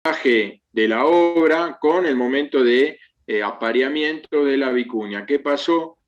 de la obra con el momento de apareamiento de la vicuña. ¿Qué pasó?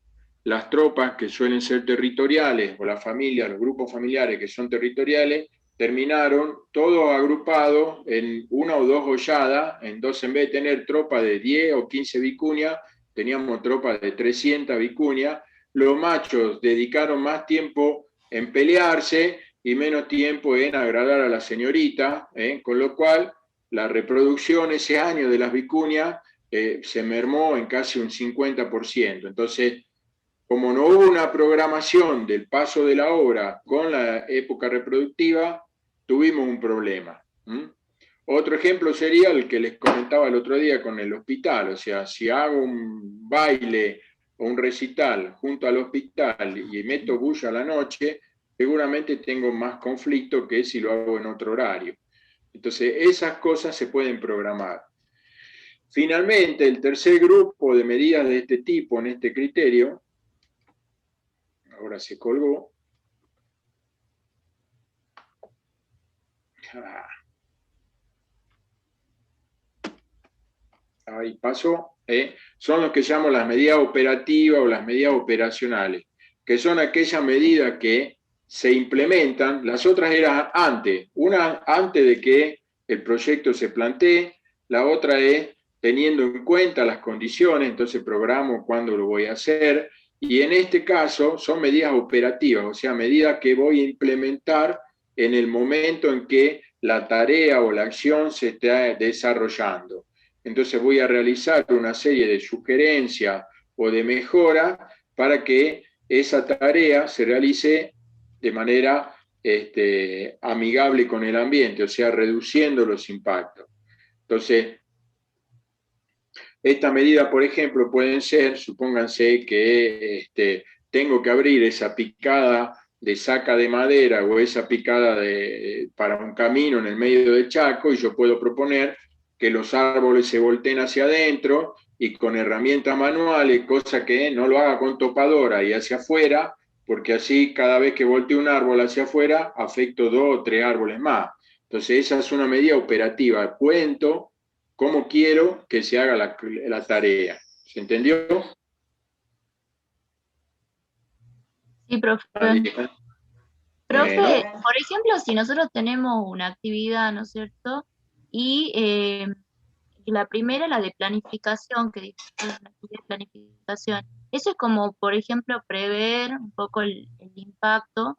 Las tropas que suelen ser territoriales, o las familias, los grupos familiares que son territoriales, terminaron todos agrupados en una o dos hoyadas. Entonces, en vez de tener tropas de 10 o 15 vicuñas, teníamos tropas de 300 vicuñas. Los machos dedicaron más tiempo en pelearse y menos tiempo en agradar a la señorita, con lo cual la reproducción ese año de las vicuñas se mermó en casi un 50%. Entonces, como no hubo una programación del paso de la obra con la época reproductiva, tuvimos un problema. Otro ejemplo sería el que les comentaba el otro día con el hospital. O sea, si hago un baile o un recital junto al hospital y meto bulla a la noche, seguramente tengo más conflicto que si lo hago en otro horario. Entonces, esas cosas se pueden programar. Finalmente, el tercer grupo de medidas de este tipo, en este criterio, ahora se colgó. Ahí pasó. Son los que llamo las medidas operativas o las medidas operacionales, que son aquellas medidas que se implementan. Las otras eran antes. Una antes de que el proyecto se plantee, la otra es teniendo en cuenta las condiciones, entonces programo cuándo lo voy a hacer, y en este caso son medidas operativas, o sea, medidas que voy a implementar en el momento en que la tarea o la acción se está desarrollando. Entonces voy a realizar una serie de sugerencias o de mejoras para que esa tarea se realice de manera amigable con el ambiente, o sea, reduciendo los impactos. Entonces, esta medida, por ejemplo, pueden ser, supónganse que tengo que abrir esa picada de saca de madera o esa picada para un camino en el medio del Chaco, y yo puedo proponer que los árboles se volteen hacia adentro y con herramientas manuales, cosa que no lo haga con topadora y hacia afuera, porque así cada vez que voltee un árbol hacia afuera, afecto 2 o 3 árboles más. Entonces esa es una medida operativa. Cuento cómo quiero que se haga la tarea. ¿Se entendió? Sí, profe. Bueno, Profe, por ejemplo, si nosotros tenemos una actividad, ¿no es cierto? Y la primera, la de planificación, que dijiste, la actividad de planificación, eso es como, por ejemplo, prever un poco el impacto.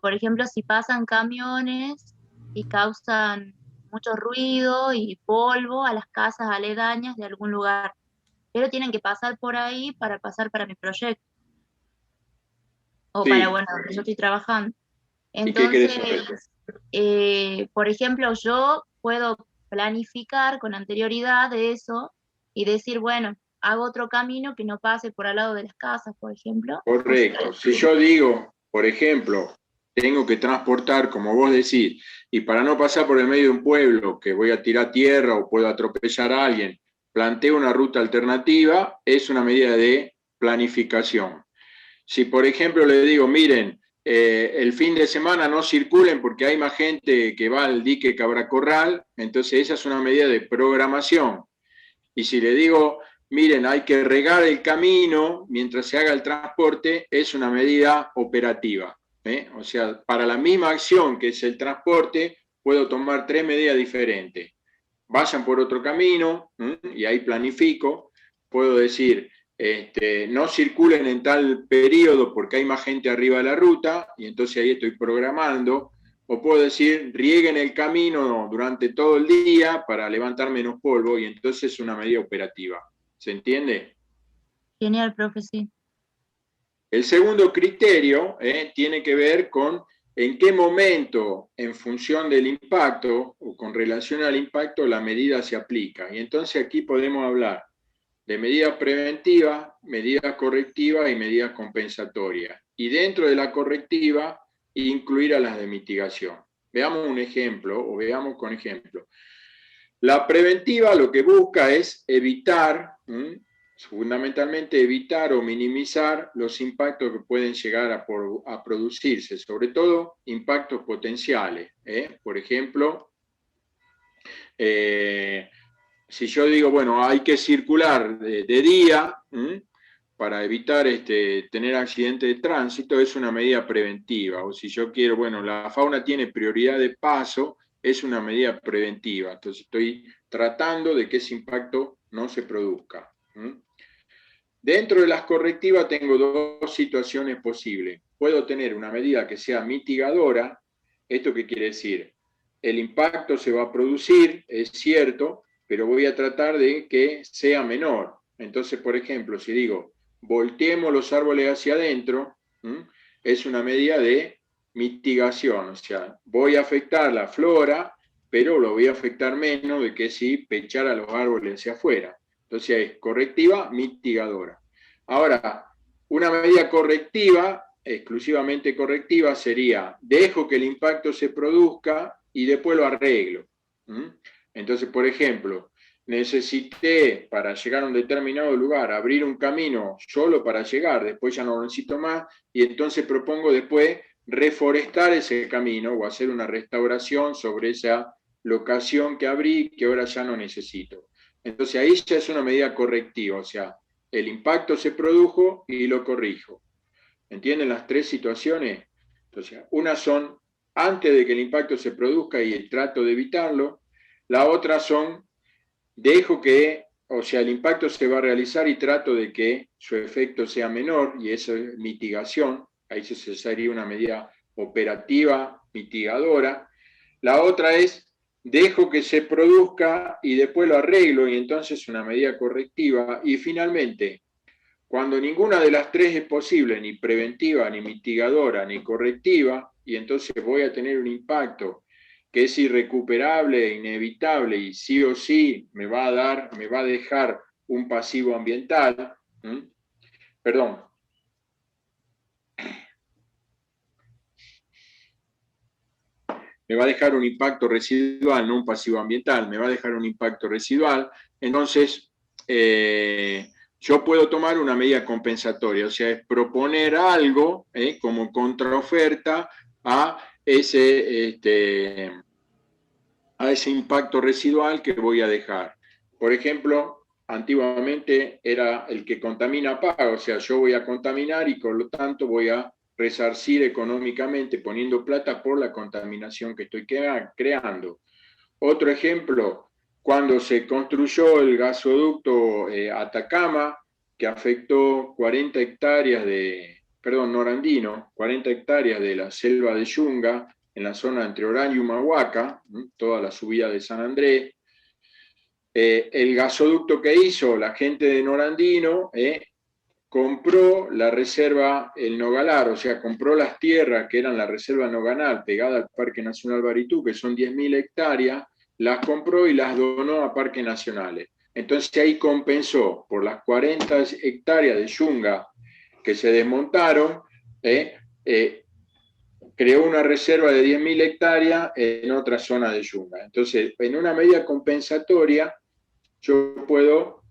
Por ejemplo, si pasan camiones y causan mucho ruido y polvo a las casas aledañas de algún lugar, pero tienen que pasar por ahí para pasar para mi proyecto o para, sí. bueno, donde yo estoy trabajando. ¿Y qué querés Entonces, saber? por ejemplo, yo puedo planificar con anterioridad de eso y decir, bueno, hago otro camino que no pase por al lado de las casas, por ejemplo. Correcto. Si yo digo, por ejemplo, tengo que transportar, como vos decís, y para no pasar por el medio de un pueblo que voy a tirar tierra o puedo atropellar a alguien, planteo una ruta alternativa, es una medida de planificación. Si, por ejemplo, le digo, miren, el fin de semana no circulen porque hay más gente que va al dique Cabracorral, entonces esa es una medida de programación. Y si le digo, miren, hay que regar el camino mientras se haga el transporte, es una medida operativa. O sea, para la misma acción que es el transporte, puedo tomar 3 medidas diferentes. Vayan por otro camino, y ahí planifico. Puedo decir, no circulen en tal periodo porque hay más gente arriba de la ruta, y entonces ahí estoy programando. O puedo decir, rieguen el camino durante todo el día para levantar menos polvo, y entonces es una medida operativa. ¿Se entiende? Genial, profe, sí. El segundo criterio tiene que ver con en qué momento, en función del impacto o con relación al impacto, la medida se aplica. Y entonces aquí podemos hablar de medidas preventivas, medidas correctivas y medidas compensatorias. Y dentro de la correctiva, incluir a las de mitigación. Veamos un ejemplo, o veamos con ejemplo. La preventiva lo que busca es evitar, fundamentalmente evitar o minimizar los impactos que pueden llegar a producirse, sobre todo impactos potenciales. Por ejemplo, Si yo digo, bueno, hay que circular de día para evitar tener accidentes de tránsito, es una medida preventiva. O si yo quiero, bueno, la fauna tiene prioridad de paso, es una medida preventiva. Entonces estoy tratando de que ese impacto no se produzca. Dentro de las correctivas tengo dos situaciones posibles. Puedo tener una medida que sea mitigadora. ¿Esto qué quiere decir? El impacto se va a producir, es cierto, pero voy a tratar de que sea menor. Entonces, por ejemplo, si digo, volteemos los árboles hacia adentro, es una medida de mitigación. O sea, voy a afectar la flora, pero lo voy a afectar menos de que si pechara los árboles hacia afuera. Entonces es correctiva, mitigadora. Ahora, una medida correctiva, exclusivamente correctiva, sería dejo que el impacto se produzca y después lo arreglo. Entonces, por ejemplo, necesité para llegar a un determinado lugar abrir un camino solo para llegar, después ya no lo necesito más, y entonces propongo después reforestar ese camino o hacer una restauración sobre esa locación que abrí que ahora ya no necesito. Entonces ahí ya es una medida correctiva, o sea, el impacto se produjo y lo corrijo. ¿Entienden las tres situaciones? Entonces, una son antes de que el impacto se produzca y trato de evitarlo. La otra son dejo que, o sea, el impacto se va a realizar y trato de que su efecto sea menor, y eso es mitigación. Ahí se sería una medida operativa mitigadora. La otra es dejo que se produzca y después lo arreglo, y entonces una medida correctiva. Y finalmente, cuando ninguna de las tres es posible, ni preventiva, ni mitigadora, ni correctiva, y entonces voy a tener un impacto que es irrecuperable, inevitable, y sí o sí me va a dejar un pasivo ambiental, perdón, me va a dejar un impacto residual, no un pasivo ambiental, me va a dejar un impacto residual, entonces yo puedo tomar una medida compensatoria, o sea, es proponer algo como contraoferta a a ese impacto residual que voy a dejar. Por ejemplo, antiguamente era el que contamina paga, o sea, yo voy a contaminar y por lo tanto voy a resarcir económicamente poniendo plata por la contaminación que estoy creando. Otro ejemplo, cuando se construyó el gasoducto Atacama, que afectó 40 hectáreas Norandino, 40 hectáreas de la selva de Yunga, en la zona entre Orán y Humahuaca, toda la subida de San Andrés. El gasoducto que hizo la gente de Norandino compró la reserva El Nogalar, o sea, compró las tierras que eran la reserva Noganal, pegada al Parque Nacional Baritú, que son 10.000 hectáreas, las compró y las donó a parques nacionales. Entonces ahí compensó por las 40 hectáreas de yunga que se desmontaron, creó una reserva de 10.000 hectáreas en otra zona de yunga. Entonces, en una medida compensatoria, yo puedo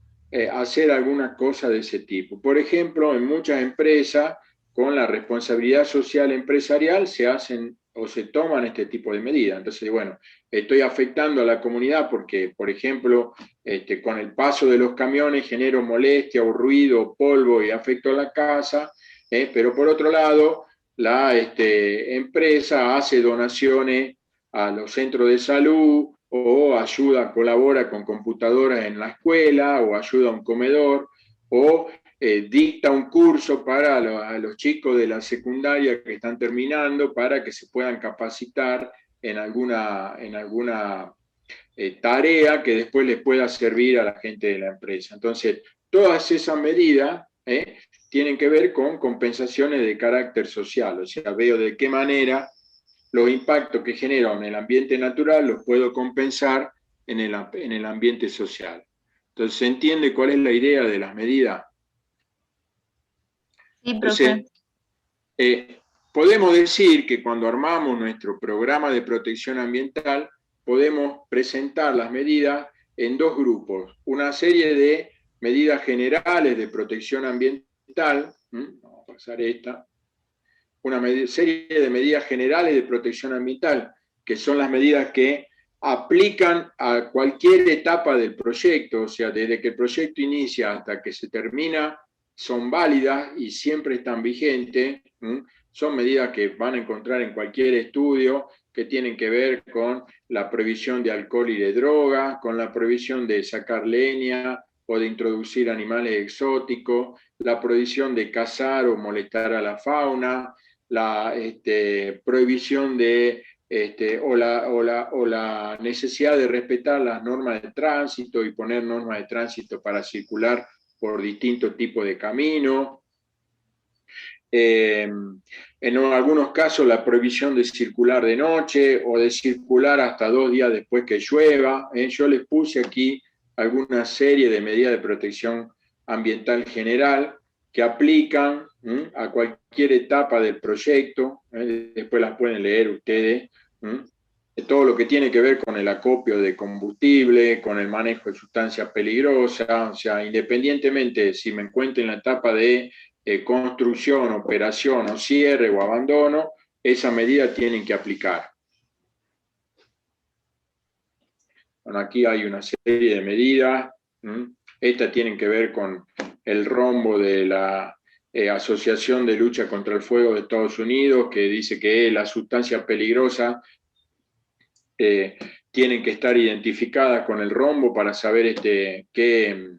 hacer alguna cosa de ese tipo. Por ejemplo, en muchas empresas, con la responsabilidad social empresarial, se hacen o se toman este tipo de medidas. Entonces, bueno, estoy afectando a la comunidad porque, por ejemplo, con el paso de los camiones genero molestia o ruido, polvo y afecto a la casa, pero por otro lado, la empresa hace donaciones a los centros de salud o ayuda, colabora con computadoras en la escuela o ayuda a un comedor o dicta un curso para a los chicos de la secundaria que están terminando para que se puedan capacitar en alguna tarea que después les pueda servir a la gente de la empresa. Entonces, todas esas medidas tienen que ver con compensaciones de carácter social, o sea, veo de qué manera los impactos que genero en el ambiente natural los puedo compensar en el ambiente social. Entonces, ¿se entiende cuál es la idea de las medidas? Sí, profe. Entonces, podemos decir que cuando armamos nuestro programa de protección ambiental, podemos presentar las medidas en dos grupos. Una serie de medidas generales de protección ambiental, vamos a pasar esta, una serie de medidas generales de protección ambiental, que son las medidas que aplican a cualquier etapa del proyecto, o sea, desde que el proyecto inicia hasta que se termina, son válidas y siempre están vigentes. Son medidas que van a encontrar en cualquier estudio, que tienen que ver con la prohibición de alcohol y de drogas, con la prohibición de sacar leña o de introducir animales exóticos, la prohibición de cazar o molestar a la fauna, la prohibición de o la necesidad de respetar las normas de tránsito y poner normas de tránsito para circular por distintos tipos de caminos. En algunos casos la prohibición de circular de noche o de circular hasta 2 días después que llueva. Yo les puse aquí alguna serie de medidas de protección ambiental general que aplican a cualquier etapa del proyecto. Después las pueden leer ustedes. Todo lo que tiene que ver con el acopio de combustible, con el manejo de sustancias peligrosas, o sea, independientemente si me encuentro en la etapa de construcción, operación o cierre o abandono, esa medida tienen que aplicar. Bueno, aquí hay una serie de medidas. Estas tienen que ver con el rombo de la Asociación de Lucha contra el Fuego de Estados Unidos, que dice que las sustancias peligrosas tienen que estar identificadas con el rombo para saber qué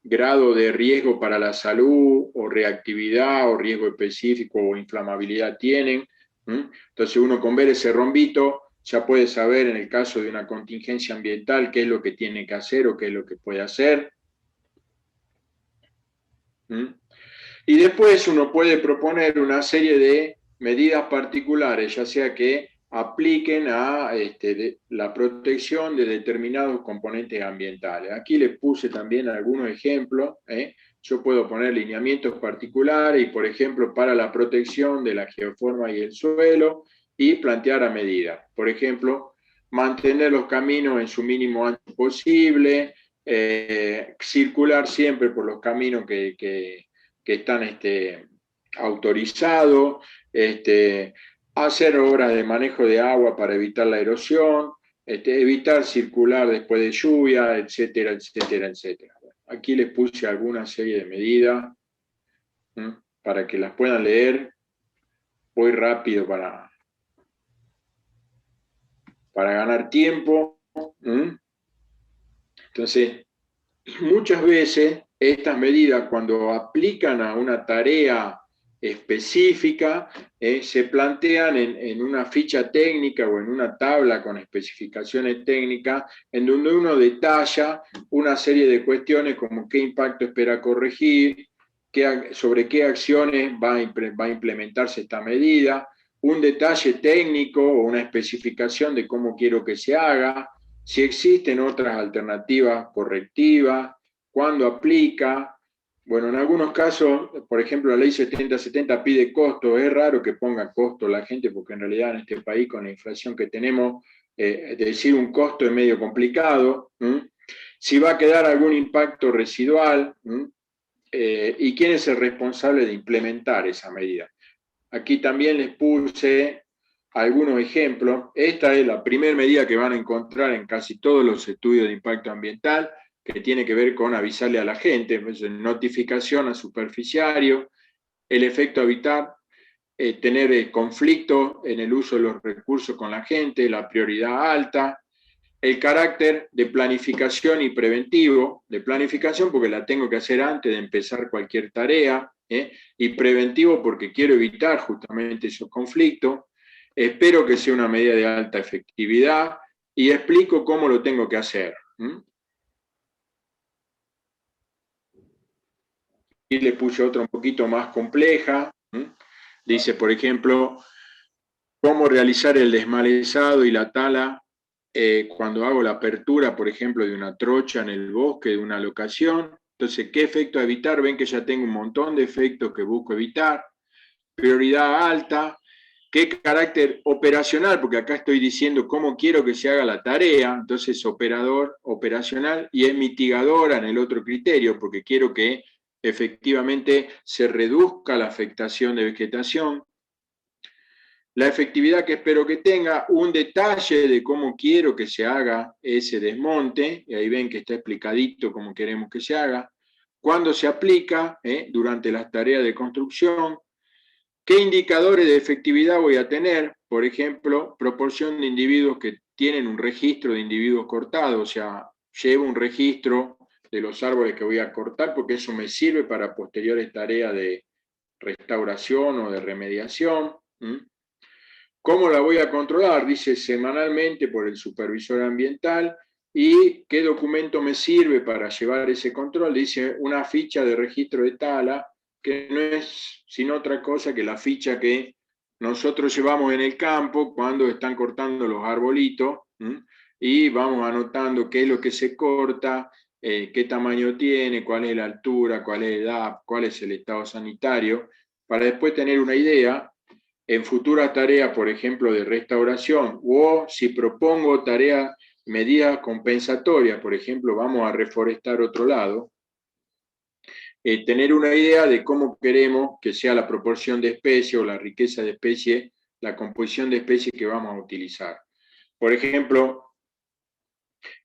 grado de riesgo para la salud o reactividad o riesgo específico o inflamabilidad tienen. Entonces uno con ver ese rombito ya puede saber en el caso de una contingencia ambiental qué es lo que tiene que hacer o qué es lo que puede hacer. Y después uno puede proponer una serie de medidas particulares, ya sea que apliquen a la protección de determinados componentes ambientales. Aquí les puse también algunos ejemplos. Yo puedo poner lineamientos particulares y, por ejemplo, para la protección de la geoforma y el suelo, y plantear a medida. Por ejemplo, mantener los caminos en su mínimo ancho posible, circular siempre por los caminos que están autorizados, hacer obras de manejo de agua para evitar la erosión, evitar circular después de lluvia, etcétera, etcétera, etcétera. Aquí les puse alguna serie de medidas para que las puedan leer. Voy rápido para ganar tiempo. Entonces, muchas veces estas medidas, cuando aplican a una tarea específica, se plantean en una ficha técnica o en una tabla con especificaciones técnicas, en donde uno detalla una serie de cuestiones como qué impacto espera corregir, sobre qué acciones va a implementarse esta medida, un detalle técnico o una especificación de cómo quiero que se haga, si existen otras alternativas correctivas, cuándo aplica. Bueno, en algunos casos, por ejemplo, la ley 7070 pide costo. Es raro que ponga costo la gente, porque en realidad en este país, con la inflación que tenemos, decir un costo es medio complicado. Si va a quedar algún impacto residual, y quién es el responsable de implementar esa medida. Aquí también les puse algunos ejemplos. Esta es la primera medida que van a encontrar en casi todos los estudios de impacto ambiental, que tiene que ver con avisarle a la gente, notificación a superficiario, el efecto habitat, tener conflicto en el uso de los recursos con la gente, la prioridad alta, el carácter de planificación y preventivo, de planificación porque la tengo que hacer antes de empezar cualquier tarea, y preventivo porque quiero evitar justamente esos conflictos. Espero que sea una medida de alta efectividad y explico cómo lo tengo que hacer. Y le puse otra un poquito más compleja. Dice, por ejemplo, cómo realizar el desmalezado y la tala cuando hago la apertura, por ejemplo, de una trocha en el bosque de una locación. Entonces, ¿qué efecto evitar? Ven que ya tengo un montón de efectos que busco evitar. Prioridad alta. ¿Qué carácter operacional? Porque acá estoy diciendo cómo quiero que se haga la tarea. Entonces, operador, operacional, y es mitigadora en el otro criterio, porque quiero que efectivamente se reduzca la afectación de vegetación. la efectividad que espero que tenga, un detalle de cómo quiero que se haga ese desmonte, y ahí ven que está explicadito cómo queremos que se haga, cuándo se aplica, durante las tareas de construcción, qué indicadores de efectividad voy a tener, por ejemplo, proporción de individuos que tienen un registro de individuos cortados, o sea, llevo un registro de los árboles que voy a cortar porque eso me sirve para posteriores tareas de restauración o de remediación. ¿Cómo la voy a controlar? Dice semanalmente por el supervisor ambiental. ¿Y qué documento me sirve para llevar ese control? Dice una ficha de registro de tala, que no es sino otra cosa que la ficha que nosotros llevamos en el campo cuando están cortando los arbolitos, y vamos anotando qué es lo que se corta, qué tamaño tiene, cuál es la altura, cuál es la edad, cuál es el estado sanitario, para después tener una idea en futuras tareas, por ejemplo, de restauración, o si propongo tareas, medidas compensatorias, por ejemplo, vamos a reforestar otro lado, tener una idea de cómo queremos que sea la proporción de especie o la riqueza de especie, la composición de especie que vamos a utilizar. Por ejemplo,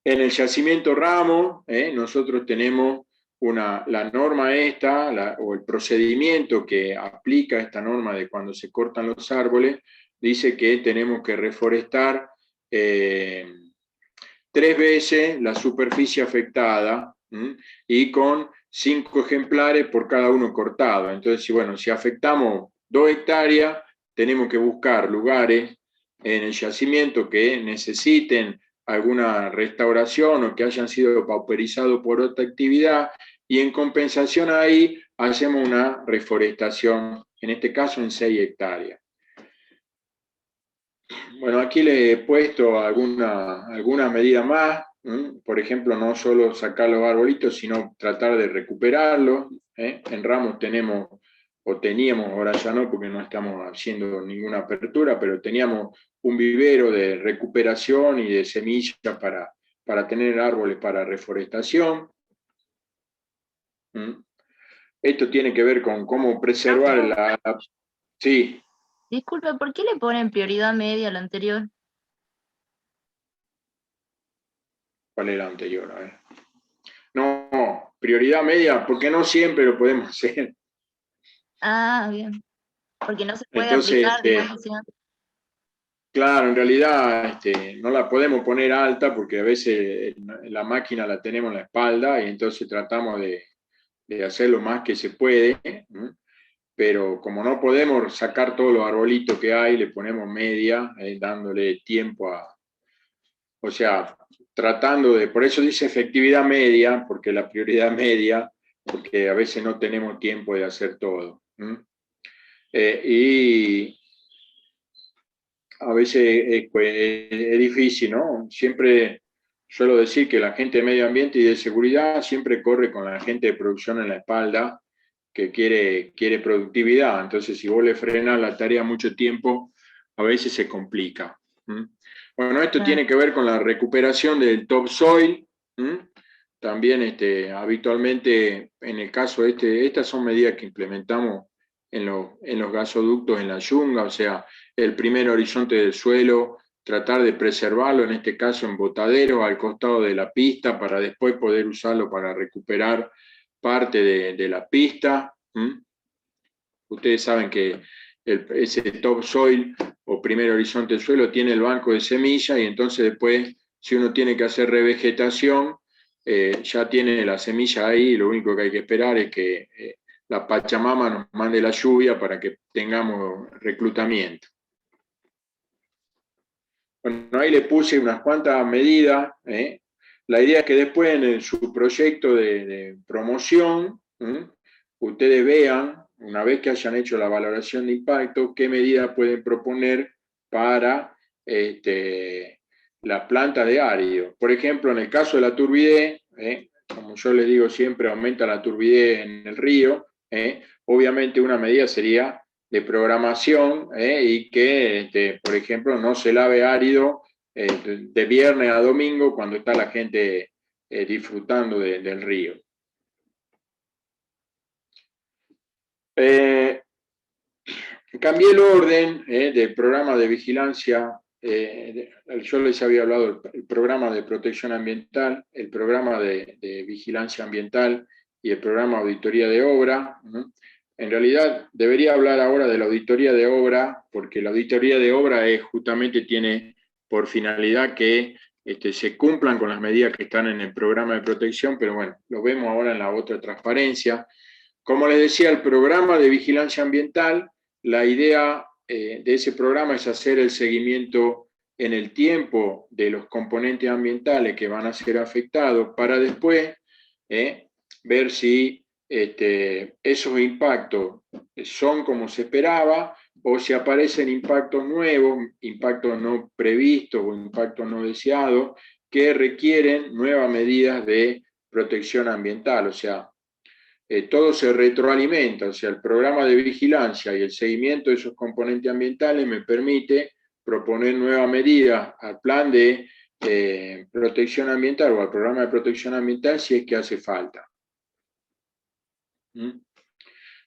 en el yacimiento Ramos, nosotros tenemos la norma esta, o el procedimiento que aplica esta norma de cuando se cortan los árboles, dice que tenemos que reforestar 3 veces la superficie afectada, y con 5 ejemplares por cada uno cortado. Entonces, bueno, si afectamos 2 hectáreas, tenemos que buscar lugares en el yacimiento que necesiten alguna restauración o que hayan sido pauperizados por otra actividad, y en compensación ahí hacemos una reforestación, en este caso en 6 hectáreas. Bueno, aquí le he puesto alguna medida más, por ejemplo, no solo sacar los arbolitos, sino tratar de recuperarlos. En Ramos tenemos, o teníamos, ahora ya no, porque no estamos haciendo ninguna apertura, pero teníamos un vivero de recuperación y de semillas para tener árboles para reforestación. Esto tiene que ver con cómo preservar la... Sí. Disculpe, ¿por qué le ponen prioridad media a lo anterior? ¿Cuál era la anterior? A ver. No, prioridad media, porque no siempre lo podemos hacer. Ah, bien. Porque no se puede Entonces, aplicar, digamos, si no- claro, en realidad no la podemos poner alta porque a veces la máquina la tenemos en la espalda y entonces tratamos de hacer lo más que se puede, pero como no podemos sacar todos los arbolitos que hay, le ponemos media, dándole tiempo o sea, tratando de, por eso dice efectividad media, porque la prioridad media, porque a veces no tenemos tiempo de hacer todo. Y a veces es difícil, ¿no? Siempre suelo decir que la gente de medio ambiente y de seguridad siempre corre con la gente de producción en la espalda, que quiere productividad. Entonces, si vos le frenas la tarea mucho tiempo, a veces se complica. Bueno, esto Claro. tiene que ver con la recuperación del topsoil. También habitualmente, en el caso estas son medidas que implementamos en los gasoductos en la yunga, o sea, el primer horizonte del suelo, tratar de preservarlo, en este caso en botaderos al costado de la pista, para después poder usarlo para recuperar parte de la pista. Ustedes saben que ese topsoil o primer horizonte del suelo tiene el banco de semilla, y entonces después, si uno tiene que hacer revegetación, ya tiene la semilla ahí, y lo único que hay que esperar es que la Pachamama nos mande la lluvia para que tengamos reclutamiento. Bueno, ahí le puse unas cuantas medidas. La idea es que después en su proyecto de promoción, ustedes vean, una vez que hayan hecho la valoración de impacto, qué medidas pueden proponer para las plantas de árido. Por ejemplo, en el caso de la turbidez, como yo les digo siempre, aumenta la turbidez en el río. Obviamente una medida sería de programación, y que, por ejemplo, no se lave árido de viernes a domingo cuando está la gente disfrutando del río. Cambié el orden del programa de vigilancia. Yo les había hablado del programa de protección ambiental, el programa de vigilancia ambiental y el programa de auditoría de obra. En realidad debería hablar ahora de la auditoría de obra, porque la auditoría de obra justamente tiene por finalidad que se cumplan con las medidas que están en el programa de protección, pero bueno, lo vemos ahora en la otra transparencia. Como les decía, el programa de vigilancia ambiental, la idea de ese programa es hacer el seguimiento en el tiempo de los componentes ambientales que van a ser afectados para después ver si esos impactos son como se esperaba o si aparecen impactos nuevos, impactos no previstos o impactos no deseados que requieren nuevas medidas de protección ambiental. O sea, todo se retroalimenta, o sea, el programa de vigilancia y el seguimiento de esos componentes ambientales me permite proponer nuevas medidas al plan de protección ambiental o al programa de protección ambiental si es que hace falta.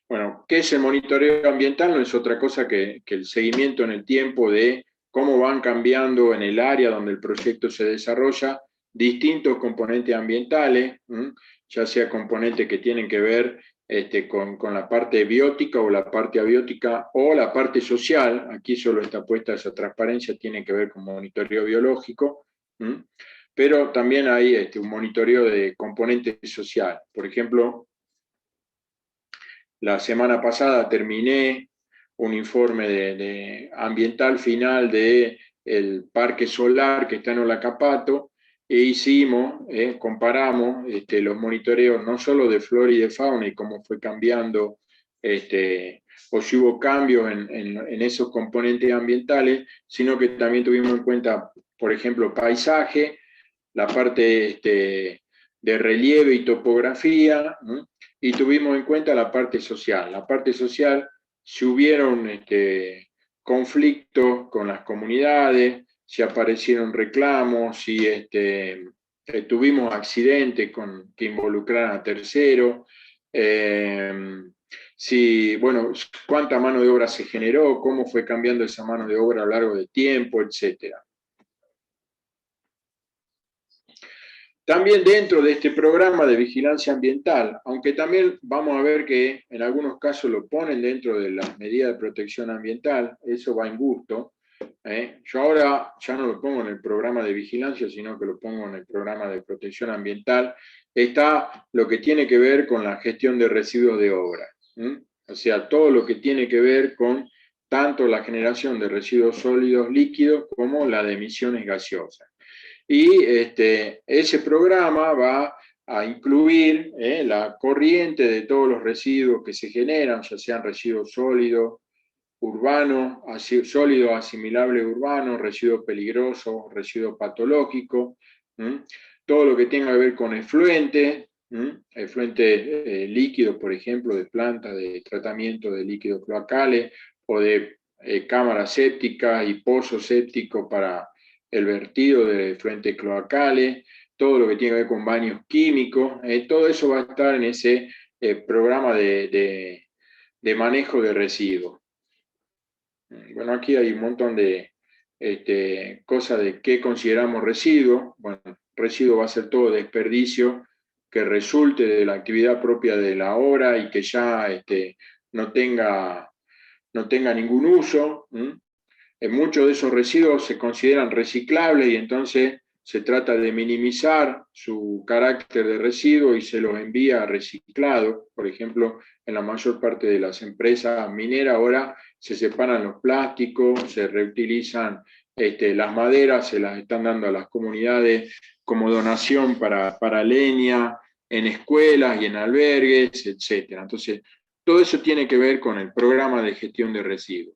Bueno, ¿qué es el monitoreo ambiental? No es otra cosa que el seguimiento en el tiempo de cómo van cambiando en el área donde el proyecto se desarrolla distintos componentes ambientales, ya sea componentes que tienen que ver con la parte biótica o la parte abiótica o la parte social. Aquí solo está puesta esa transparencia, tiene que ver con monitoreo biológico, pero también hay un monitoreo de componente social. Por ejemplo, la semana pasada terminé un informe de ambiental final del parque solar que está en Olacapato e hicimos, comparamos los monitoreos no solo de flora y de fauna y cómo fue cambiando, o si hubo cambios en esos componentes ambientales, sino que también tuvimos en cuenta, por ejemplo, paisaje, la parte de relieve y topografía, ¿no? Y tuvimos en cuenta la parte social. La parte social, si hubieron conflictos con las comunidades, si aparecieron reclamos, si tuvimos accidentes que involucraran a terceros, si, bueno, cuánta mano de obra se generó, cómo fue cambiando esa mano de obra a lo largo del tiempo, etcétera. También dentro de este programa de vigilancia ambiental, aunque también vamos a ver que en algunos casos lo ponen dentro de las medidas de protección ambiental, eso va en gusto. Yo ahora ya no lo pongo en el programa de vigilancia, sino que lo pongo en el programa de protección ambiental. Está lo que tiene que ver con la gestión de residuos de obra. O sea, todo lo que tiene que ver con tanto la generación de residuos sólidos líquidos como la de emisiones gaseosas. Y ese programa va a incluir la corriente de todos los residuos que se generan, ya sean residuos sólidos, urbanos, sólidos asimilables urbanos, residuos peligrosos, residuos patológicos, todo lo que tenga que ver con efluentes, efluentes líquidos, por ejemplo, de plantas de tratamiento de líquidos cloacales o de cámaras sépticas y pozos sépticos para el vertido de efluentes cloacales, todo lo que tiene que ver con baños químicos, todo eso va a estar en ese programa de manejo de residuos. Bueno, aquí hay un montón de cosas de qué consideramos residuo. Bueno, residuo va a ser todo desperdicio que resulte de la actividad propia de la obra y que ya no tenga ningún uso. Muchos de esos residuos se consideran reciclables y entonces se trata de minimizar su carácter de residuo y se los envía a reciclado. Por ejemplo, en la mayor parte de las empresas mineras ahora se separan los plásticos, se reutilizan las maderas, se las están dando a las comunidades como donación para leña, en escuelas y en albergues, etc. Entonces, todo eso tiene que ver con el programa de gestión de residuos.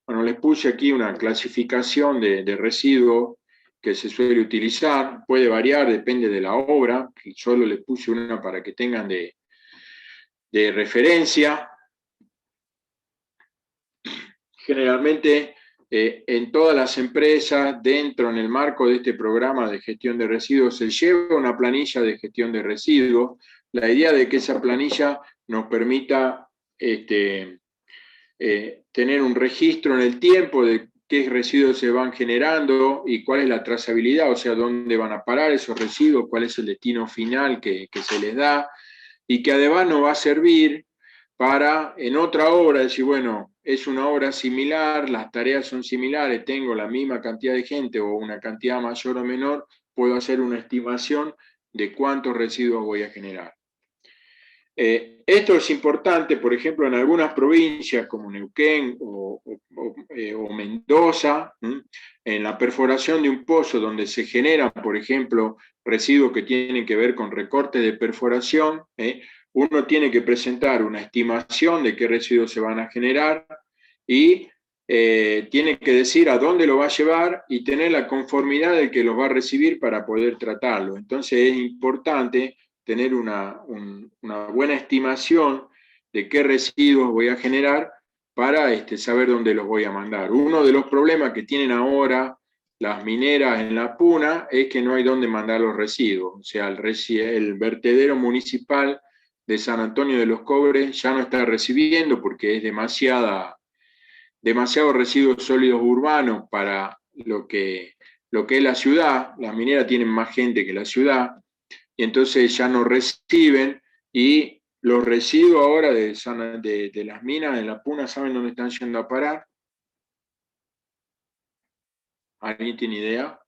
Bueno, les puse aquí una clasificación de residuos que se suele utilizar, puede variar, depende de la obra, solo les puse una para que tengan de referencia. Generalmente, en todas las empresas, en el marco de este programa de gestión de residuos, se lleva una planilla de gestión de residuos. La idea de que esa planilla nos permita tener un registro en el tiempo de qué residuos se van generando y cuál es la trazabilidad, o sea, dónde van a parar esos residuos, cuál es el destino final que se les da, y que además nos va a servir para en otra obra decir, bueno, es una obra similar, las tareas son similares, tengo la misma cantidad de gente o una cantidad mayor o menor, puedo hacer una estimación de cuántos residuos voy a generar. Esto es importante, por ejemplo, en algunas provincias como Neuquén o Mendoza, en la perforación de un pozo donde se generan, por ejemplo, residuos que tienen que ver con recortes de perforación, uno tiene que presentar una estimación de qué residuos se van a generar y tiene que decir a dónde lo va a llevar y tener la conformidad del que los va a recibir para poder tratarlo. Entonces es importante tener una buena estimación de qué residuos voy a generar para saber dónde los voy a mandar. Uno de los problemas que tienen ahora las mineras en la Puna es que no hay dónde mandar los residuos. O sea, el vertedero municipal de San Antonio de los Cobres ya no está recibiendo porque es demasiados residuos sólidos urbanos para lo que es la ciudad. Las mineras tienen más gente que la ciudad, y entonces ya no reciben, y los residuos ahora de las minas en la Puna, ¿saben dónde están yendo a parar? ¿Alguien tiene idea?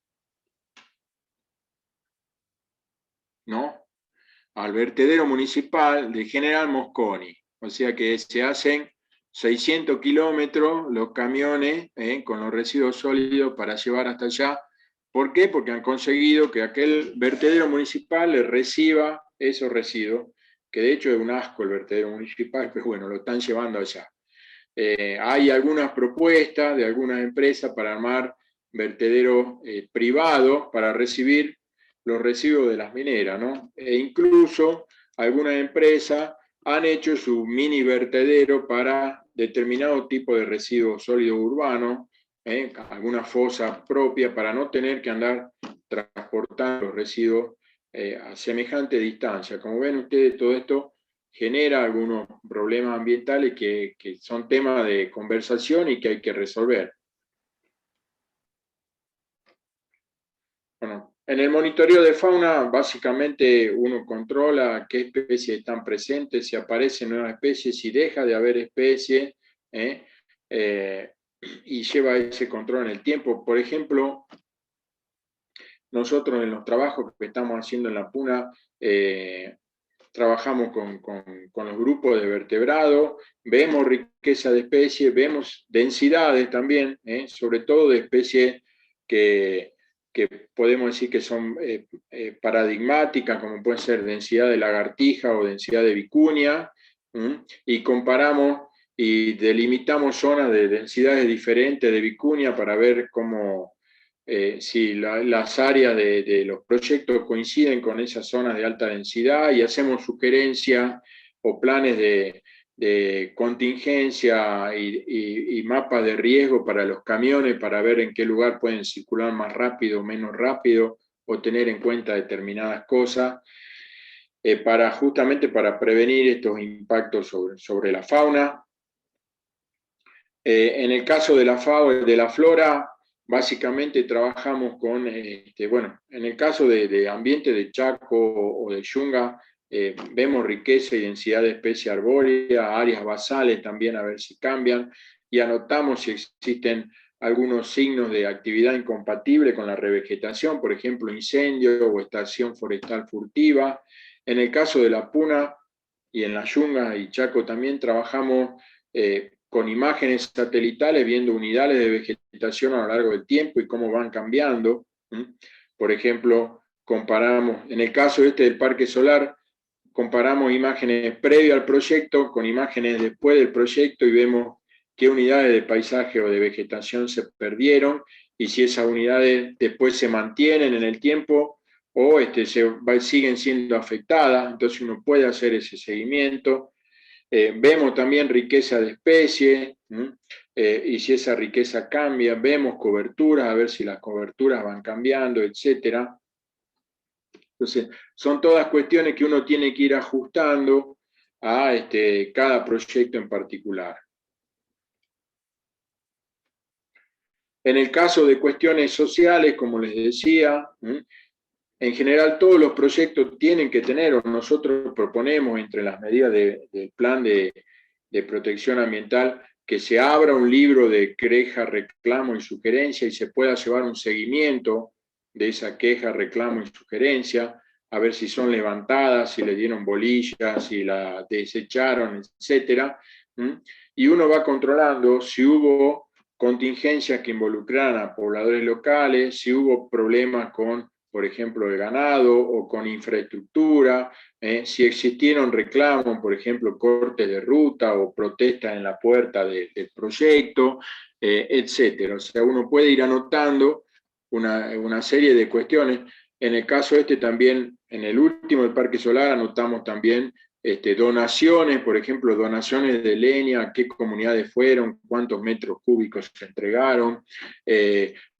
¿No? Al vertedero municipal de General Mosconi. O sea que se hacen 600 kilómetros los camiones con los residuos sólidos para llevar hasta allá. ¿Por qué? Porque han conseguido que aquel vertedero municipal le reciba esos residuos, que de hecho es un asco el vertedero municipal, pero bueno, lo están llevando allá. Hay algunas propuestas de algunas empresas para armar vertederos privados para recibir los residuos de las mineras, ¿no? E incluso algunas empresas han hecho su mini vertedero para determinado tipo de residuos sólidos urbanos, alguna fosa propia para no tener que andar transportando los residuos a semejante distancia. Como ven ustedes, todo esto genera algunos problemas ambientales que son temas de conversación y que hay que resolver. Bueno, en el monitoreo de fauna, básicamente uno controla qué especies están presentes, si aparecen nuevas especies, si deja de haber especies, y lleva ese control en el tiempo. Por ejemplo, nosotros en los trabajos que estamos haciendo en la Puna, trabajamos con los grupos de vertebrados, vemos riqueza de especies, vemos densidades también, sobre todo de especies que podemos decir que son paradigmáticas, como pueden ser densidad de lagartija o densidad de vicuña, y comparamos y delimitamos zonas de densidades diferentes de vicuña para ver cómo si las áreas de los proyectos coinciden con esas zonas de alta densidad, y hacemos sugerencias o planes de contingencia y mapas de riesgo para los camiones para ver en qué lugar pueden circular más rápido o menos rápido, o tener en cuenta determinadas cosas, justamente para prevenir estos impactos sobre la fauna. En el caso de la flora, básicamente trabajamos con, bueno, en el caso de ambiente de Chaco o de Yunga, vemos riqueza y densidad de especie arbórea, áreas basales también a ver si cambian, y anotamos si existen algunos signos de actividad incompatible con la revegetación, por ejemplo, incendio o estación forestal furtiva. En el caso de la Puna y en la Yunga y Chaco también trabajamos con imágenes satelitales, viendo unidades de vegetación a lo largo del tiempo y cómo van cambiando. Por ejemplo, comparamos, en el caso del parque solar, comparamos imágenes previo al proyecto con imágenes después del proyecto y vemos qué unidades de paisaje o de vegetación se perdieron y si esas unidades después se mantienen en el tiempo o siguen siendo afectadas. Entonces uno puede hacer ese seguimiento. Vemos también riqueza de especies, y si esa riqueza cambia, vemos coberturas, a ver si las coberturas van cambiando, etc. Entonces, son todas cuestiones que uno tiene que ir ajustando a cada proyecto en particular. En el caso de cuestiones sociales, como les decía, en general todos los proyectos tienen que tener, o nosotros proponemos entre las medidas del plan de protección ambiental, que se abra un libro de queja, reclamo y sugerencia y se pueda llevar un seguimiento de esa queja, reclamo y sugerencia, a ver si son levantadas, si le dieron bolillas, si la desecharon, etcétera. Y uno va controlando si hubo contingencias que involucraran a pobladores locales, si hubo problemas con, por ejemplo, el ganado o con infraestructura, si existieron reclamos, por ejemplo, cortes de ruta o protestas en la puerta del proyecto, etcétera. O sea, uno puede ir anotando una serie de cuestiones. En el caso este también, en el último del Parque Solar, anotamos también donaciones, por ejemplo, donaciones de leña, a qué comunidades fueron, cuántos metros cúbicos se entregaron,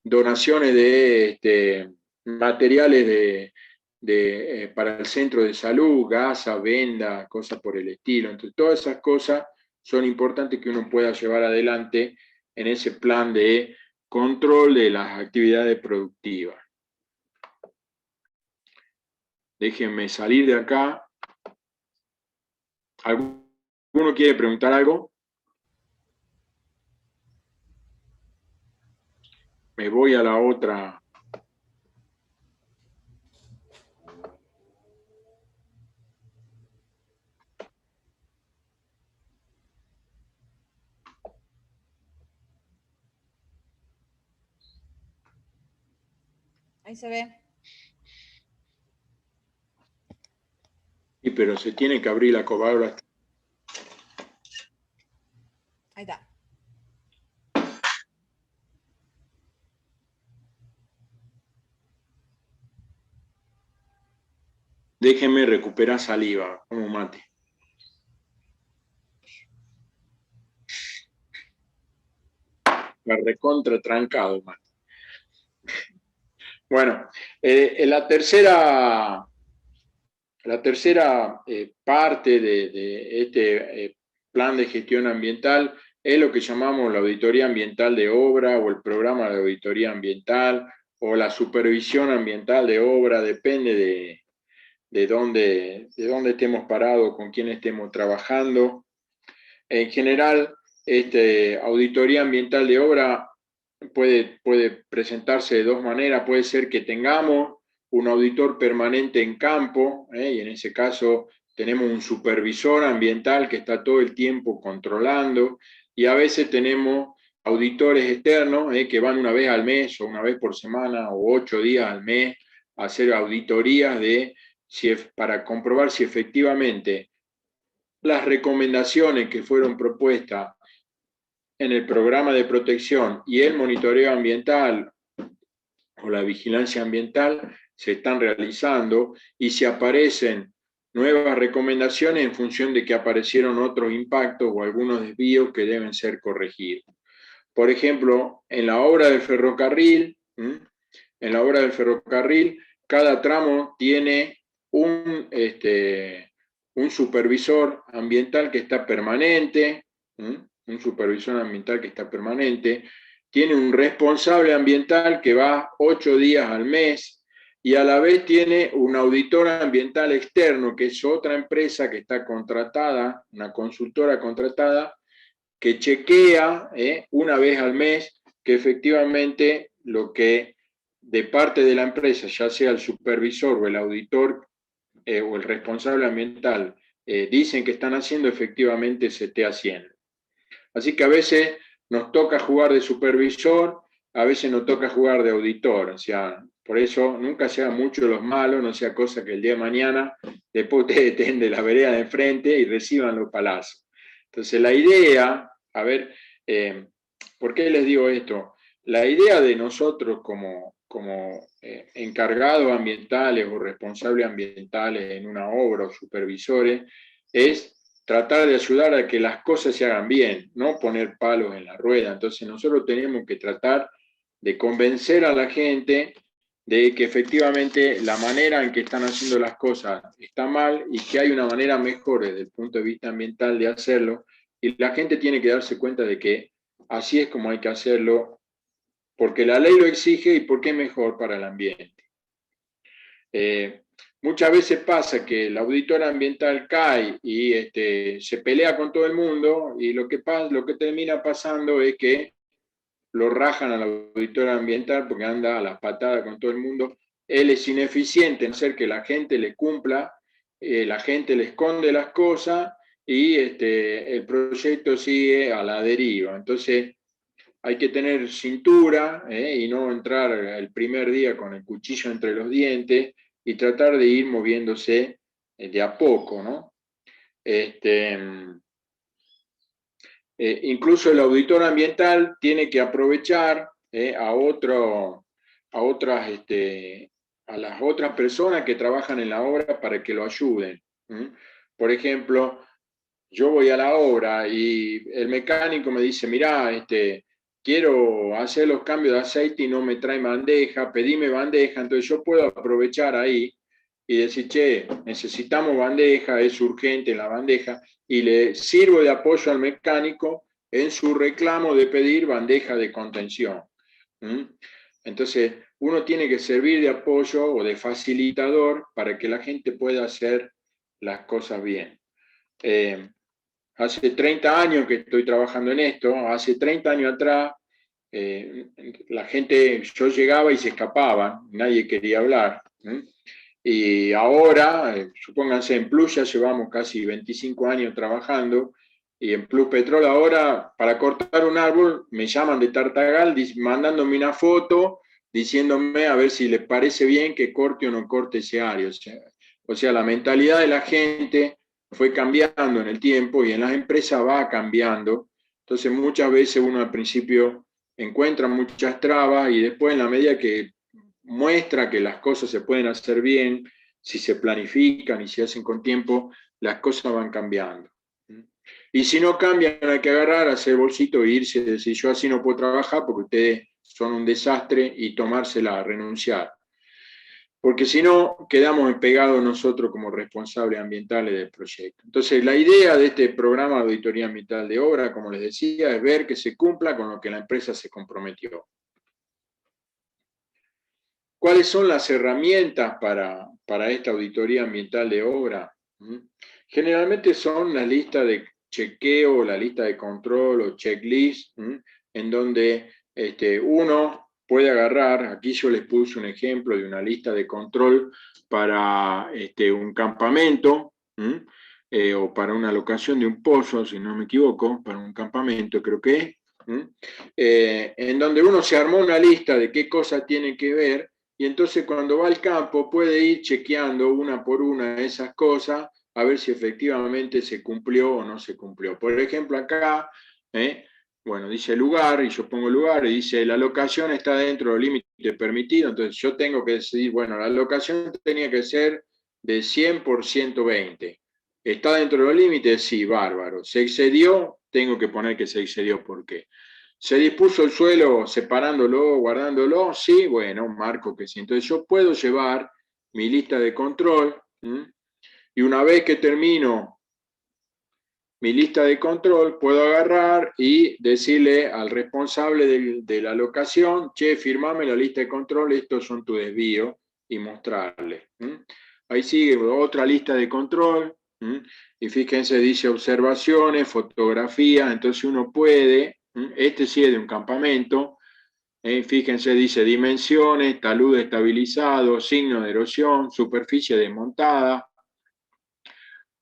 donaciones de materiales para el centro de salud, gasa, venda, cosas por el estilo. Entonces, todas esas cosas son importantes que uno pueda llevar adelante en ese plan de control de las actividades productivas. Déjenme salir de acá. ¿Alguno quiere preguntar algo? Me voy a la otra. Ahí se ve. Sí, pero se tiene que abrir la cobadora. Ahí está. Déjenme recuperar saliva, como mate. La recontra trancado, mate. Bueno, la tercera parte de este plan de gestión ambiental es lo que llamamos la auditoría ambiental de obra o el programa de auditoría ambiental o la supervisión ambiental de obra, depende de dónde estemos parados, con quién estemos trabajando. En general, auditoría ambiental de obra puede presentarse de dos maneras. Puede ser que tengamos un auditor permanente en campo, y en ese caso tenemos un supervisor ambiental que está todo el tiempo controlando, y a veces tenemos auditores externos que van una vez al mes o una vez por semana o 8 días al mes a hacer auditorías para comprobar si efectivamente las recomendaciones que fueron propuestas en el programa de protección y el monitoreo ambiental o la vigilancia ambiental se están realizando, y si aparecen nuevas recomendaciones en función de que aparecieron otros impactos o algunos desvíos que deben ser corregidos. Por ejemplo, en la obra del ferrocarril, cada tramo tiene un supervisor ambiental que está permanente, tiene un responsable ambiental que va 8 días al mes, y a la vez tiene un auditor ambiental externo, que es otra empresa que está contratada, una consultora contratada, que chequea una vez al mes que efectivamente lo que de parte de la empresa, ya sea el supervisor o el auditor o el responsable ambiental, dicen que están haciendo, efectivamente se esté haciendo. Así que a veces nos toca jugar de supervisor, a veces nos toca jugar de auditor. O sea, por eso nunca sean muchos los malos, no sea cosa que el día de mañana después ustedes estén de la vereda de enfrente y reciban los palazos. Entonces la idea, a ver, ¿por qué les digo esto? La idea de nosotros como encargados ambientales o responsables ambientales en una obra o supervisores es tratar de ayudar a que las cosas se hagan bien, no poner palos en la rueda. Entonces nosotros tenemos que tratar de convencer a la gente de que efectivamente la manera en que están haciendo las cosas está mal y que hay una manera mejor desde el punto de vista ambiental de hacerlo, y la gente tiene que darse cuenta de que así es como hay que hacerlo porque la ley lo exige y porque es mejor para el ambiente. Muchas veces pasa que el auditor ambiental cae y se pelea con todo el mundo, y lo que termina pasando es que lo rajan al auditor ambiental porque anda a las patadas con todo el mundo. Él es ineficiente en hacer que la gente le cumpla, la gente le esconde las cosas y el proyecto sigue a la deriva. Entonces hay que tener cintura y no entrar el primer día con el cuchillo entre los dientes y tratar de ir moviéndose de a poco, ¿no? Incluso el auditor ambiental tiene que aprovechar a las otras personas que trabajan en la obra para que lo ayuden. Por ejemplo, yo voy a la obra y el mecánico me dice, mirá, quiero hacer los cambios de aceite y no me trae bandeja, pedime bandeja. Entonces yo puedo aprovechar ahí y decir, che, necesitamos bandeja, es urgente la bandeja, y le sirvo de apoyo al mecánico en su reclamo de pedir bandeja de contención. Entonces, uno tiene que servir de apoyo o de facilitador para que la gente pueda hacer las cosas bien. Hace 30 años que estoy trabajando en esto, hace 30 años atrás, la gente, yo llegaba y se escapaban, nadie quería hablar. Y ahora, supónganse, en Plus ya llevamos casi 25 años trabajando, y en Plus Petrol ahora, para cortar un árbol, me llaman de Tartagal mandándome una foto, diciéndome a ver si les parece bien que corte o no corte ese área. O sea, la mentalidad de la gente fue cambiando en el tiempo y en las empresas va cambiando. Entonces muchas veces uno al principio encuentra muchas trabas y después en la medida que muestra que las cosas se pueden hacer bien, si se planifican y se hacen con tiempo, las cosas van cambiando. Y si no cambian, hay que agarrar, hacer bolsito e irse, decir yo así no puedo trabajar porque ustedes son un desastre, y tomársela, renunciar. Porque si no, quedamos pegados nosotros como responsables ambientales del proyecto. Entonces, la idea de este programa de auditoría ambiental de obra, como les decía, es ver que se cumpla con lo que la empresa se comprometió. ¿Cuáles son las herramientas para esta auditoría ambiental de obra? Generalmente son la lista de chequeo, la lista de control o checklist, en donde uno puede agarrar, aquí yo les puse un ejemplo de una lista de control para un campamento, o para una locación de un pozo, si no me equivoco, para un campamento creo que es, en donde uno se armó una lista de qué cosas tiene que ver, y entonces cuando va al campo puede ir chequeando una por una esas cosas, a ver si efectivamente se cumplió o no se cumplió. Por ejemplo, acá, bueno, dice lugar, y yo pongo lugar, y dice la locación está dentro del límite permitido, entonces yo tengo que decidir, bueno, la locación tenía que ser de 100 por 120. ¿Está dentro del límite? Sí, bárbaro. ¿Se excedió? Tengo que poner que se excedió. ¿Por qué? ¿Se dispuso el suelo separándolo, guardándolo? Sí, bueno, marco que sí. Entonces yo puedo llevar mi lista de control, y una vez que termino mi lista de control, puedo agarrar y decirle al responsable de la locación, che, firmame la lista de control, estos son tus desvíos, y mostrarle. Ahí sigue otra lista de control, y fíjense, dice observaciones, fotografías, entonces uno puede, este sí es de un campamento, fíjense, dice dimensiones, talud estabilizado, signo de erosión, superficie desmontada,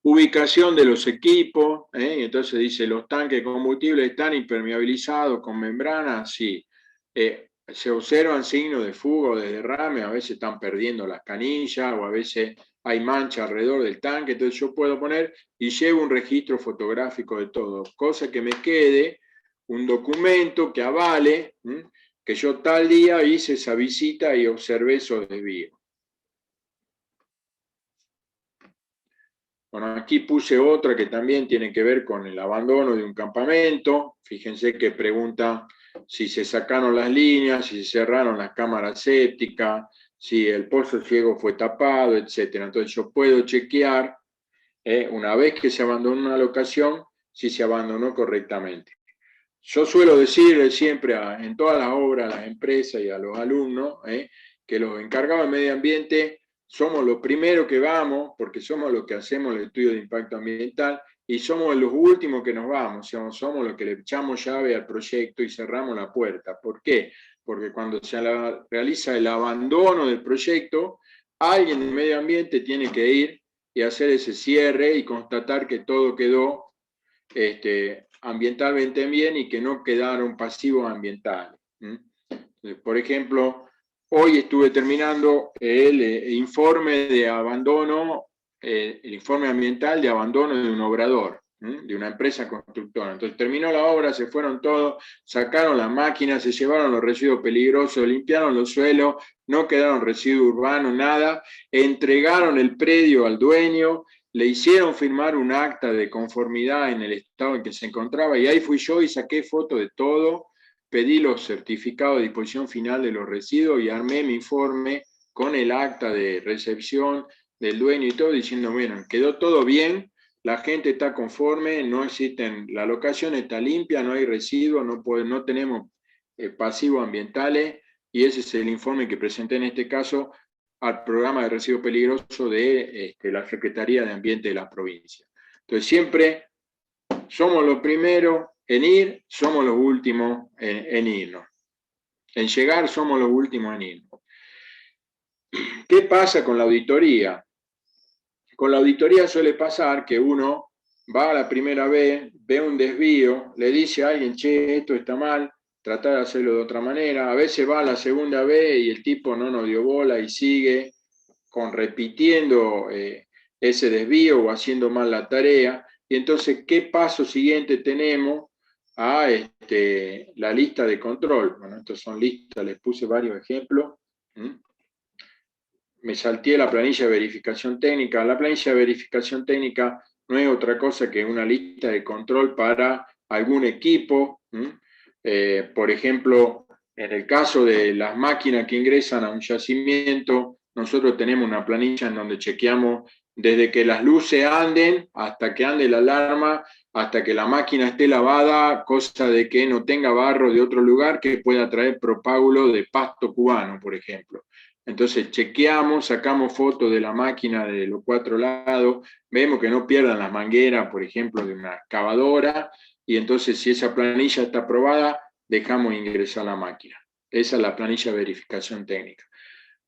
ubicación de los equipos, entonces dice los tanques de combustible están impermeabilizados con membrana, sí. Se observan signos de fuga o de derrame, a veces están perdiendo las canillas o a veces hay mancha alrededor del tanque, entonces yo puedo poner y llevo un registro fotográfico de todo, cosa que me quede un documento que avale que yo tal día hice esa visita y observé esos desvíos. Bueno, aquí puse otra que también tiene que ver con el abandono de un campamento. Fíjense que pregunta si se sacaron las líneas, si se cerraron las cámaras sépticas, si el pozo ciego fue tapado, etc. Entonces yo puedo chequear, una vez que se abandonó una locación, si se abandonó correctamente. yo suelo decirle siempre en todas las obras, a las empresas y a los alumnos, que los encargados de medio ambiente somos los primeros que vamos, porque somos los que hacemos el estudio de impacto ambiental, y somos los últimos que nos vamos, somos los que le echamos llave al proyecto y cerramos la puerta. ¿Por qué? Porque cuando se realiza el abandono del proyecto, alguien de medio ambiente tiene que ir y hacer ese cierre y constatar que todo quedó ambientalmente bien y que no quedaron pasivos ambientales. Por ejemplo, hoy estuve terminando el informe de abandono, el informe ambiental de abandono de un obrador, de una empresa constructora. Entonces terminó la obra, se fueron todos, sacaron las máquinas, se llevaron los residuos peligrosos, limpiaron los suelos, no quedaron residuos urbanos, nada, entregaron el predio al dueño, le hicieron firmar un acta de conformidad en el estado en que se encontraba, y ahí fui yo y saqué foto de todo, pedí los certificados de disposición final de los residuos y armé mi informe con el acta de recepción del dueño y todo, diciendo, bueno, quedó todo bien, la gente está conforme, no existen, la locación está limpia, no hay residuos, no tenemos pasivos ambientales, y ese es el informe que presenté en este caso al programa de residuos peligrosos de la Secretaría de Ambiente de la provincia. Entonces siempre somos los primeros en ir, somos los últimos en irnos. En llegar somos los últimos en irnos. ¿Qué pasa con la auditoría? Con la auditoría suele pasar que uno va a la primera vez, ve un desvío, le dice a alguien, che, esto está mal, tratar de hacerlo de otra manera. A veces va a la segunda vez y el tipo no nos dio bola y sigue repitiendo ese desvío o haciendo mal la tarea. Y entonces, ¿qué paso siguiente tenemos? A la lista de control. Bueno, estas son listas, les puse varios ejemplos. Me salté la planilla de verificación técnica. La planilla de verificación técnica no es otra cosa que una lista de control para algún equipo. Por ejemplo, en el caso de las máquinas que ingresan a un yacimiento, nosotros tenemos una planilla en donde chequeamos desde que las luces anden hasta que ande la alarma, hasta que la máquina esté lavada, cosa de que no tenga barro de otro lugar que pueda traer propágulo de pasto cubano, por ejemplo. Entonces chequeamos, sacamos fotos de la máquina de los 4 lados, vemos que no pierdan las mangueras, por ejemplo, de una excavadora, y entonces si esa planilla está aprobada, dejamos ingresar la máquina. Esa es la planilla de verificación técnica.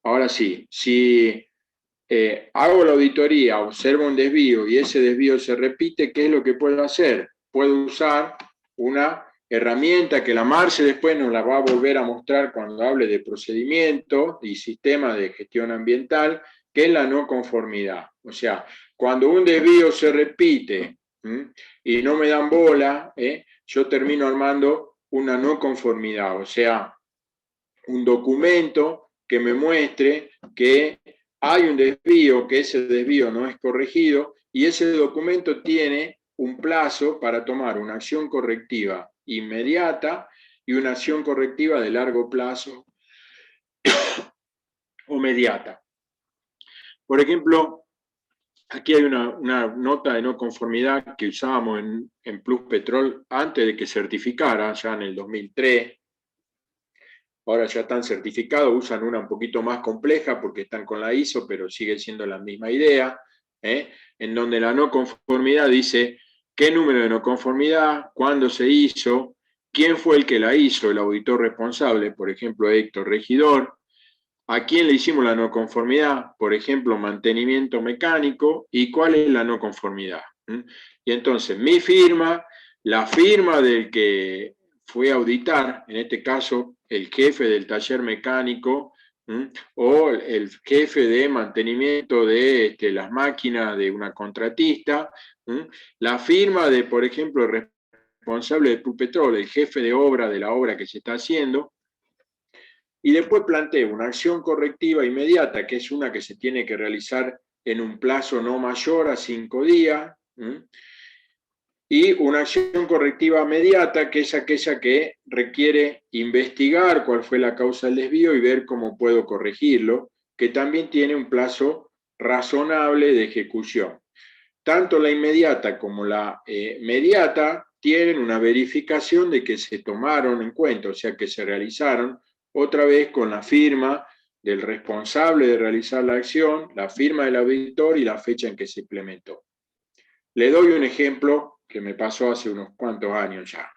Ahora sí, si hago la auditoría, observo un desvío y ese desvío se repite, ¿qué es lo que puedo hacer? Puedo usar una herramienta que la Marce después nos la va a volver a mostrar cuando hable de procedimiento y sistema de gestión ambiental, que es la no conformidad. O sea, cuando un desvío se repite y no me dan bola, yo termino armando una no conformidad, o sea, un documento que me muestre que hay un desvío, que ese desvío no es corregido, y ese documento tiene un plazo para tomar una acción correctiva inmediata y una acción correctiva de largo plazo o mediata. Por ejemplo, aquí hay una nota de no conformidad que usábamos en Plus Petrol antes de que certificara, ya en el 2003. Ahora ya están certificados, usan una un poquito más compleja porque están con la ISO, pero sigue siendo la misma idea, en donde la no conformidad dice qué número de no conformidad, cuándo se hizo, quién fue el que la hizo, el auditor responsable, por ejemplo, Héctor Regidor, a quién le hicimos la no conformidad, por ejemplo, mantenimiento mecánico, y cuál es la no conformidad. Y entonces mi firma, la firma del que fue a auditar, en este caso el jefe del taller mecánico, o el jefe de mantenimiento de las máquinas de una contratista, la firma de, por ejemplo, el responsable de Plus Petrol, el jefe de obra de la obra que se está haciendo, y después planteo una acción correctiva inmediata, que es una que se tiene que realizar en un plazo no mayor a 5 días, y una acción correctiva inmediata, que es aquella que requiere investigar cuál fue la causa del desvío y ver cómo puedo corregirlo, que también tiene un plazo razonable de ejecución. Tanto la inmediata como la mediata tienen una verificación de que se tomaron en cuenta, o sea, que se realizaron, otra vez con la firma del responsable de realizar la acción, la firma del auditor y la fecha en que se implementó. Le doy un ejemplo que me pasó hace unos cuantos años ya.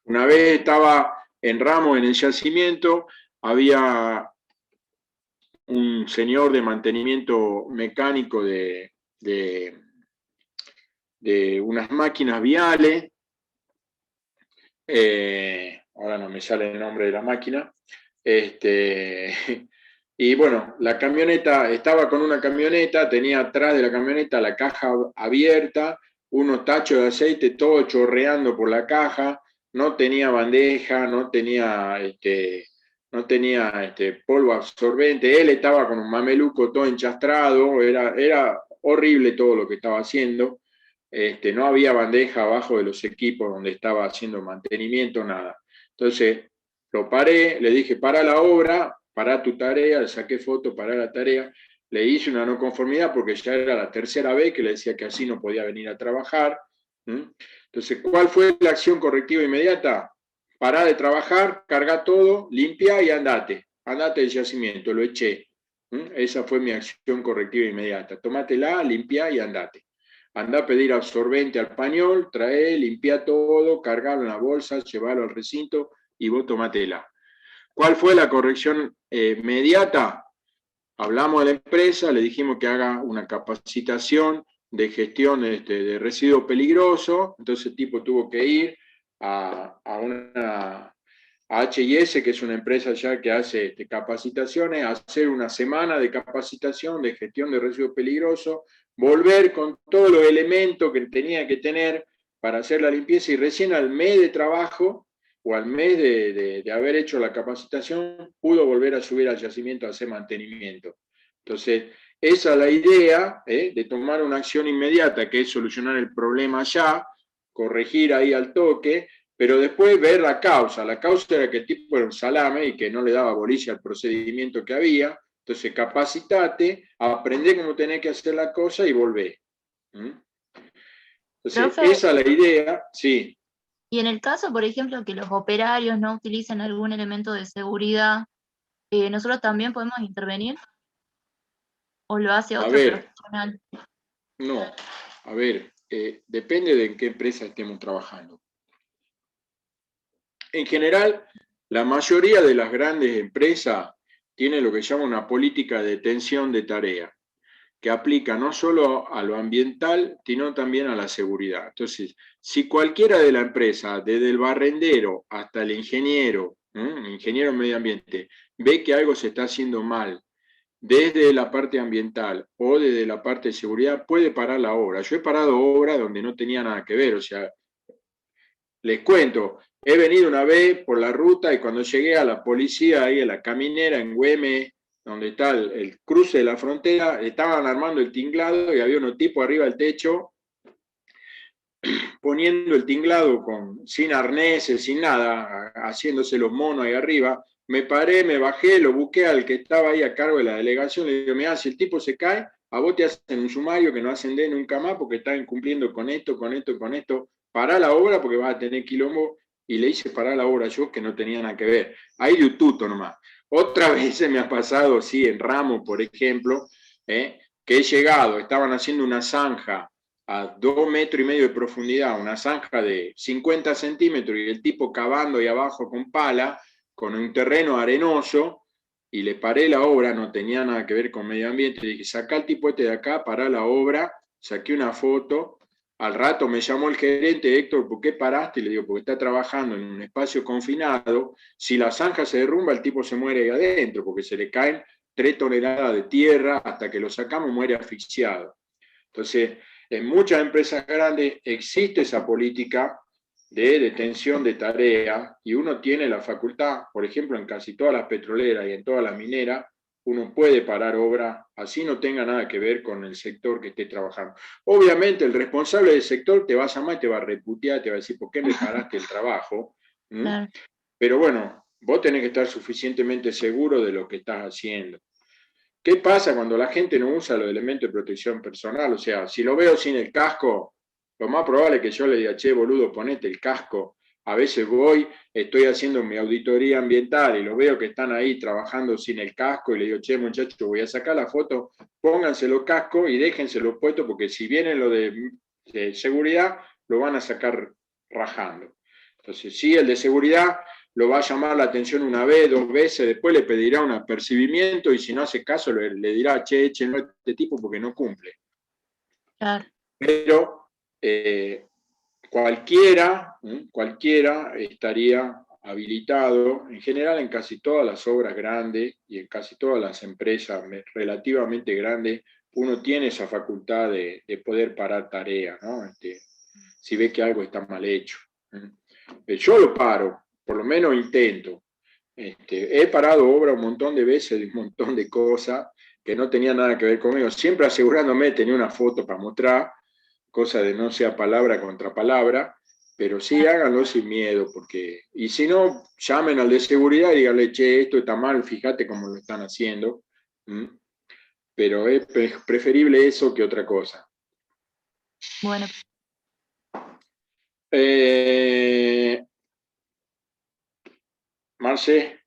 Una vez estaba en Ramos, en el yacimiento, había un señor de mantenimiento mecánico de unas máquinas viales, ahora no me sale el nombre de la máquina, y bueno, la camioneta, estaba con una camioneta, tenía atrás de la camioneta la caja abierta, unos tachos de aceite, todo chorreando por la caja, no tenía bandeja, no tenía polvo absorbente, él estaba con un mameluco todo enchastrado, era horrible todo lo que estaba haciendo. No había bandeja abajo de los equipos donde estaba haciendo mantenimiento, nada. Entonces lo paré, le dije, para la obra, para tu tarea, le saqué foto, para la tarea, le hice una no conformidad porque ya era la tercera vez que le decía que así no podía venir a trabajar. Entonces, ¿cuál fue la acción correctiva inmediata? Pará de trabajar, carga todo, limpia y andate del yacimiento, lo eché. Esa fue mi acción correctiva inmediata. Tómatela, limpia y andate. Andá a pedir absorbente al pañol, trae, limpia todo, cargalo en la bolsa, llevalo al recinto y vos tomátela. ¿Cuál fue la corrección inmediata? Hablamos de la empresa, le dijimos que haga una capacitación de gestión de residuos peligrosos, entonces el tipo tuvo que ir a una H&S, que es una empresa ya que hace capacitaciones, hacer una semana de capacitación de gestión de residuos peligrosos, volver con todos los elementos que tenía que tener para hacer la limpieza y recién al mes de trabajo o al mes de haber hecho la capacitación pudo volver a subir al yacimiento a hacer mantenimiento. Entonces, esa es la idea de tomar una acción inmediata, que es solucionar el problema ya, corregir ahí al toque, pero después ver la causa. La causa era que el tipo era un salame y que no le daba bolilla al procedimiento que había. Entonces, capacitate, aprende cómo tenés que hacer la cosa y volvé. Entonces, Profe, esa es la idea, sí. y en el caso, por ejemplo, que los operarios no utilicen algún elemento de seguridad, ¿nosotros también podemos intervenir? ¿O lo hace A otro ver, profesional? no, a ver, depende de en qué empresa estemos trabajando. En general, la mayoría de las grandes empresas tienen lo que se llama una política de detención de tarea, que aplica no solo a lo ambiental, sino también a la seguridad. Entonces, si cualquiera de la empresa, desde el barrendero hasta el ingeniero en medio ambiente, ve que algo se está haciendo mal, desde la parte ambiental o desde la parte de seguridad, puede parar la obra. Yo he parado obras donde no tenía nada que ver, o sea, les cuento, he venido una vez por la ruta y cuando llegué a la policía ahí en la caminera en Güemes, donde está el cruce de la frontera, estaban armando el tinglado y había unos tipos arriba del techo poniendo el tinglado sin arneses, sin nada, haciéndose los monos ahí arriba. Me paré, me bajé, lo busqué al que estaba ahí a cargo de la delegación, le digo, mirá, si el tipo se cae, a vos te hacen un sumario que no hacen de nunca más porque están incumpliendo con esto, pará la obra porque vas a tener quilombo, y le hice parar la obra yo que no tenía nada que ver. Ahí de tuto nomás. Otra vez se me ha pasado, sí, en Ramos, por ejemplo, que he llegado, estaban haciendo una zanja a 2,5 metros de profundidad, una zanja de 50 centímetros y el tipo cavando ahí abajo con pala, con un terreno arenoso, y le paré la obra, no tenía nada que ver con medio ambiente, le dije, sacá el tipo este de acá, pará la obra, saqué una foto, al rato me llamó el gerente, Héctor, ¿por qué paraste? Y le digo, porque está trabajando en un espacio confinado, si la zanja se derrumba, el tipo se muere ahí adentro, porque se le caen 3 toneladas de tierra, hasta que lo sacamos muere asfixiado. Entonces, en muchas empresas grandes existe esa política de detención de tarea y uno tiene la facultad, por ejemplo, en casi todas las petroleras y en todas las mineras, uno puede parar obra, así no tenga nada que ver con el sector que esté trabajando. Obviamente el responsable del sector te va a llamar y te va a reputear, te va a decir, ¿por qué me paraste el trabajo? Claro. Pero bueno, vos tenés que estar suficientemente seguro de lo que estás haciendo. ¿Qué pasa cuando la gente no usa los elementos de protección personal? O sea, si lo veo sin el casco, lo más probable es que yo le diga, che, boludo, ponete el casco. A veces voy, estoy haciendo mi auditoría ambiental y los veo que están ahí trabajando sin el casco y le digo, che, muchachos, voy a sacar la foto, pónganse los cascos y déjenselo puesto porque si vienen lo de seguridad, lo van a sacar rajando. Entonces, sí, el de seguridad lo va a llamar la atención una vez, 2 veces, después le pedirá un apercibimiento y si no hace caso le dirá, che, échenlo a este tipo porque no cumple. Claro. Pero cualquiera estaría habilitado, en general en casi todas las obras grandes y en casi todas las empresas relativamente grandes, uno tiene esa facultad de poder parar tareas, ¿no? Si ve que algo está mal hecho. Yo lo paro, por lo menos intento. He parado obra un montón de veces de un montón de cosas que no tenían nada que ver conmigo, siempre asegurándome de tener una foto para mostrar, cosa de no sea palabra contra palabra, pero sí háganlo sin miedo, porque, y si no, llamen al de seguridad y díganle, che, esto está mal, fíjate cómo lo están haciendo. Pero es preferible eso que otra cosa. Bueno, Marce,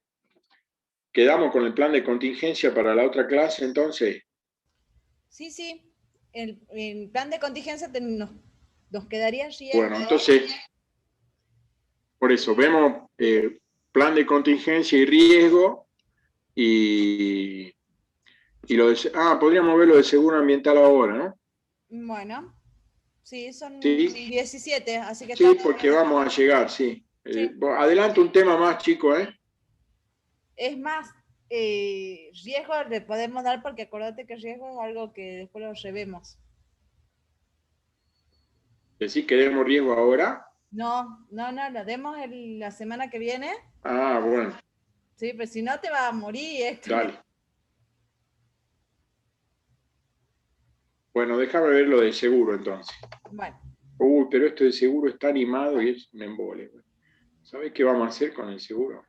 ¿quedamos con el plan de contingencia para la otra clase entonces? Sí, sí. El plan de contingencia nos quedaría Bueno, entonces, por eso, vemos plan de contingencia y riesgo y lo de, podríamos ver lo de seguro ambiental ahora, ¿no? Bueno, sí, son Sí, 17, así que sí, estamos porque vamos a llegar, sí. Sí. Adelante un tema más, chico, ¿eh? Es más, riesgo le podemos dar porque acuérdate que riesgo es algo que después lo revemos. ¿Decís que demos riesgo ahora? No, lo demos la semana que viene. Bueno. Sí, pues si no te va a morir esto. Dale. Bueno, déjame ver lo de seguro entonces. Bueno. Pero esto de seguro está animado y es un embole. ¿Sabés qué vamos a hacer con el seguro?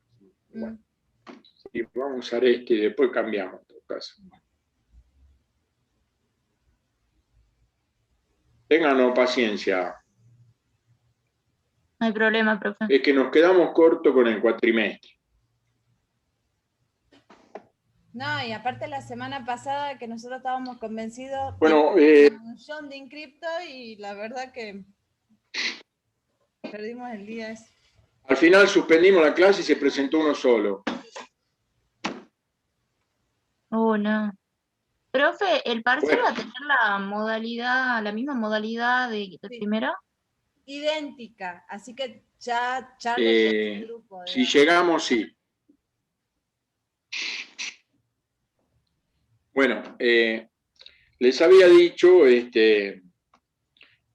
Bueno, sí, vamos a usar este y después cambiamos en todo caso. Ténganos paciencia. no hay problema, profe. Es que nos quedamos cortos con el cuatrimestre. No, y aparte la semana pasada que nosotros estábamos convencidos Bueno, de un montón de inscriptos y la verdad que perdimos el día ese. Al final suspendimos la clase y se presentó uno solo. Oh, no. Profe, ¿el parcial Bueno. va a tener la misma modalidad de Sí. primero? Idéntica, así que ya charlen con el grupo. Si llegamos, sí. Bueno, les había dicho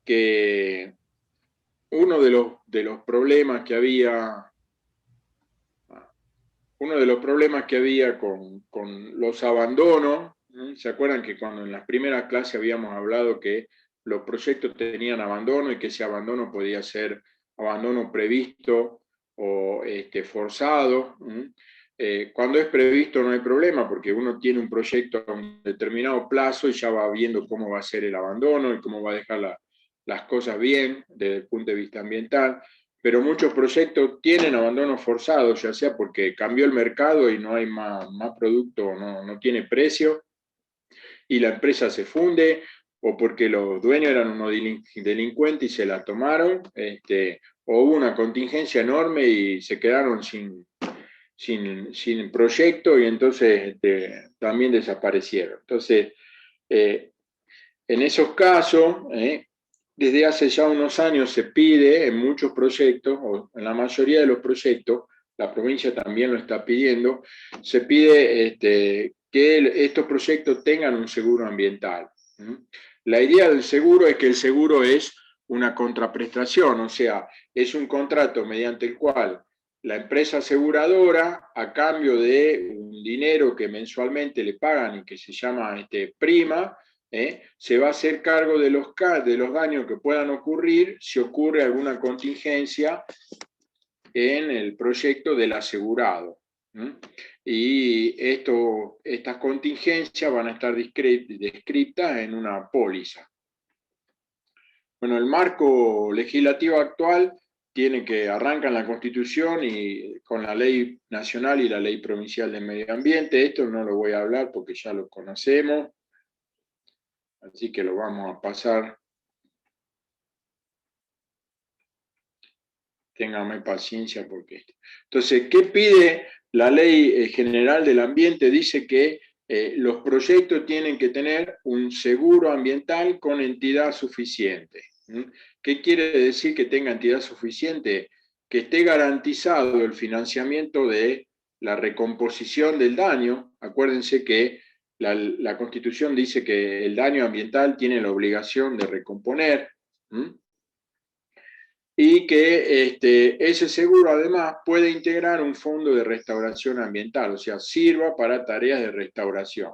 que uno de los problemas que había con los abandonos, ¿se acuerdan que cuando en las primeras clases habíamos hablado que los proyectos tenían abandono y que ese abandono podía ser abandono previsto o forzado? Cuando es previsto no hay problema porque uno tiene un proyecto a un determinado plazo y ya va viendo cómo va a ser el abandono y cómo va a dejar las cosas bien desde el punto de vista ambiental. Pero muchos proyectos tienen abandono forzado, ya sea porque cambió el mercado y no hay más producto, no tiene precio, y la empresa se funde, o porque los dueños eran unos delincuentes y se la tomaron, o hubo una contingencia enorme y se quedaron sin proyecto y entonces también desaparecieron. Entonces, en esos casos, desde hace ya unos años se pide en muchos proyectos, o en la mayoría de los proyectos, la provincia también lo está pidiendo, se pide que estos proyectos tengan un seguro ambiental. La idea del seguro es que el seguro es una contraprestación, o sea, es un contrato mediante el cual la empresa aseguradora, a cambio de un dinero que mensualmente le pagan y que se llama prima, se va a hacer cargo de los daños que puedan ocurrir si ocurre alguna contingencia en el proyecto del asegurado. Y estas contingencias van a estar descritas en una póliza. Bueno, el marco legislativo actual arranca en la Constitución y con la ley nacional y la ley provincial de medio ambiente. Esto no lo voy a hablar porque ya lo conocemos, así que lo vamos a pasar. Téngame paciencia porque... Entonces, ¿qué pide la Ley General del Ambiente? Dice que los proyectos tienen que tener un seguro ambiental con entidad suficiente. ¿Qué quiere decir que tenga entidad suficiente? Que esté garantizado el financiamiento de la recomposición del daño. Acuérdense que la Constitución dice que el daño ambiental tiene la obligación de recomponer. Y que ese seguro además puede integrar un fondo de restauración ambiental, o sea, sirva para tareas de restauración.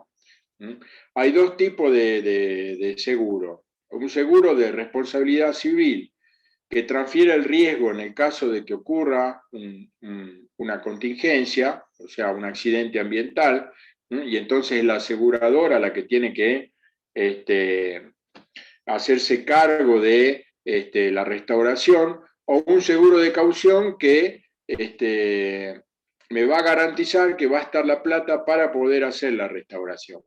Hay dos tipos de seguro. Un seguro de responsabilidad civil, que transfiere el riesgo en el caso de que ocurra una contingencia, o sea, un accidente ambiental, y entonces es la aseguradora la que tiene que hacerse cargo de la restauración, o un seguro de caución que me va a garantizar que va a estar la plata para poder hacer la restauración.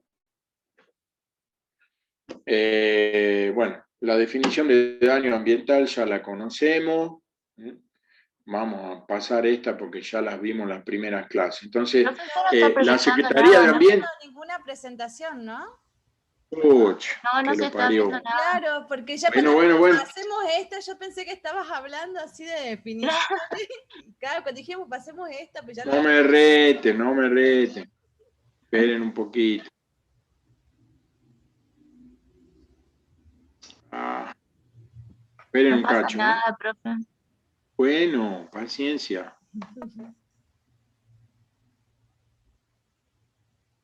Bueno, la definición de daño ambiental ya la conocemos. Vamos a pasar esta porque ya las vimos en las primeras clases. Entonces, la Secretaría de Ambiente... No ha ninguna presentación, ¿no? Uch, no se está viendo nada. Claro, porque ya bueno. hacemos esto, yo pensé que estabas hablando así de definición. Claro, cuando dijimos pasemos esta, pues ya no me reten. Esperen un poquito. Esperen No un pasa cacho. nada, profe. Bueno, paciencia.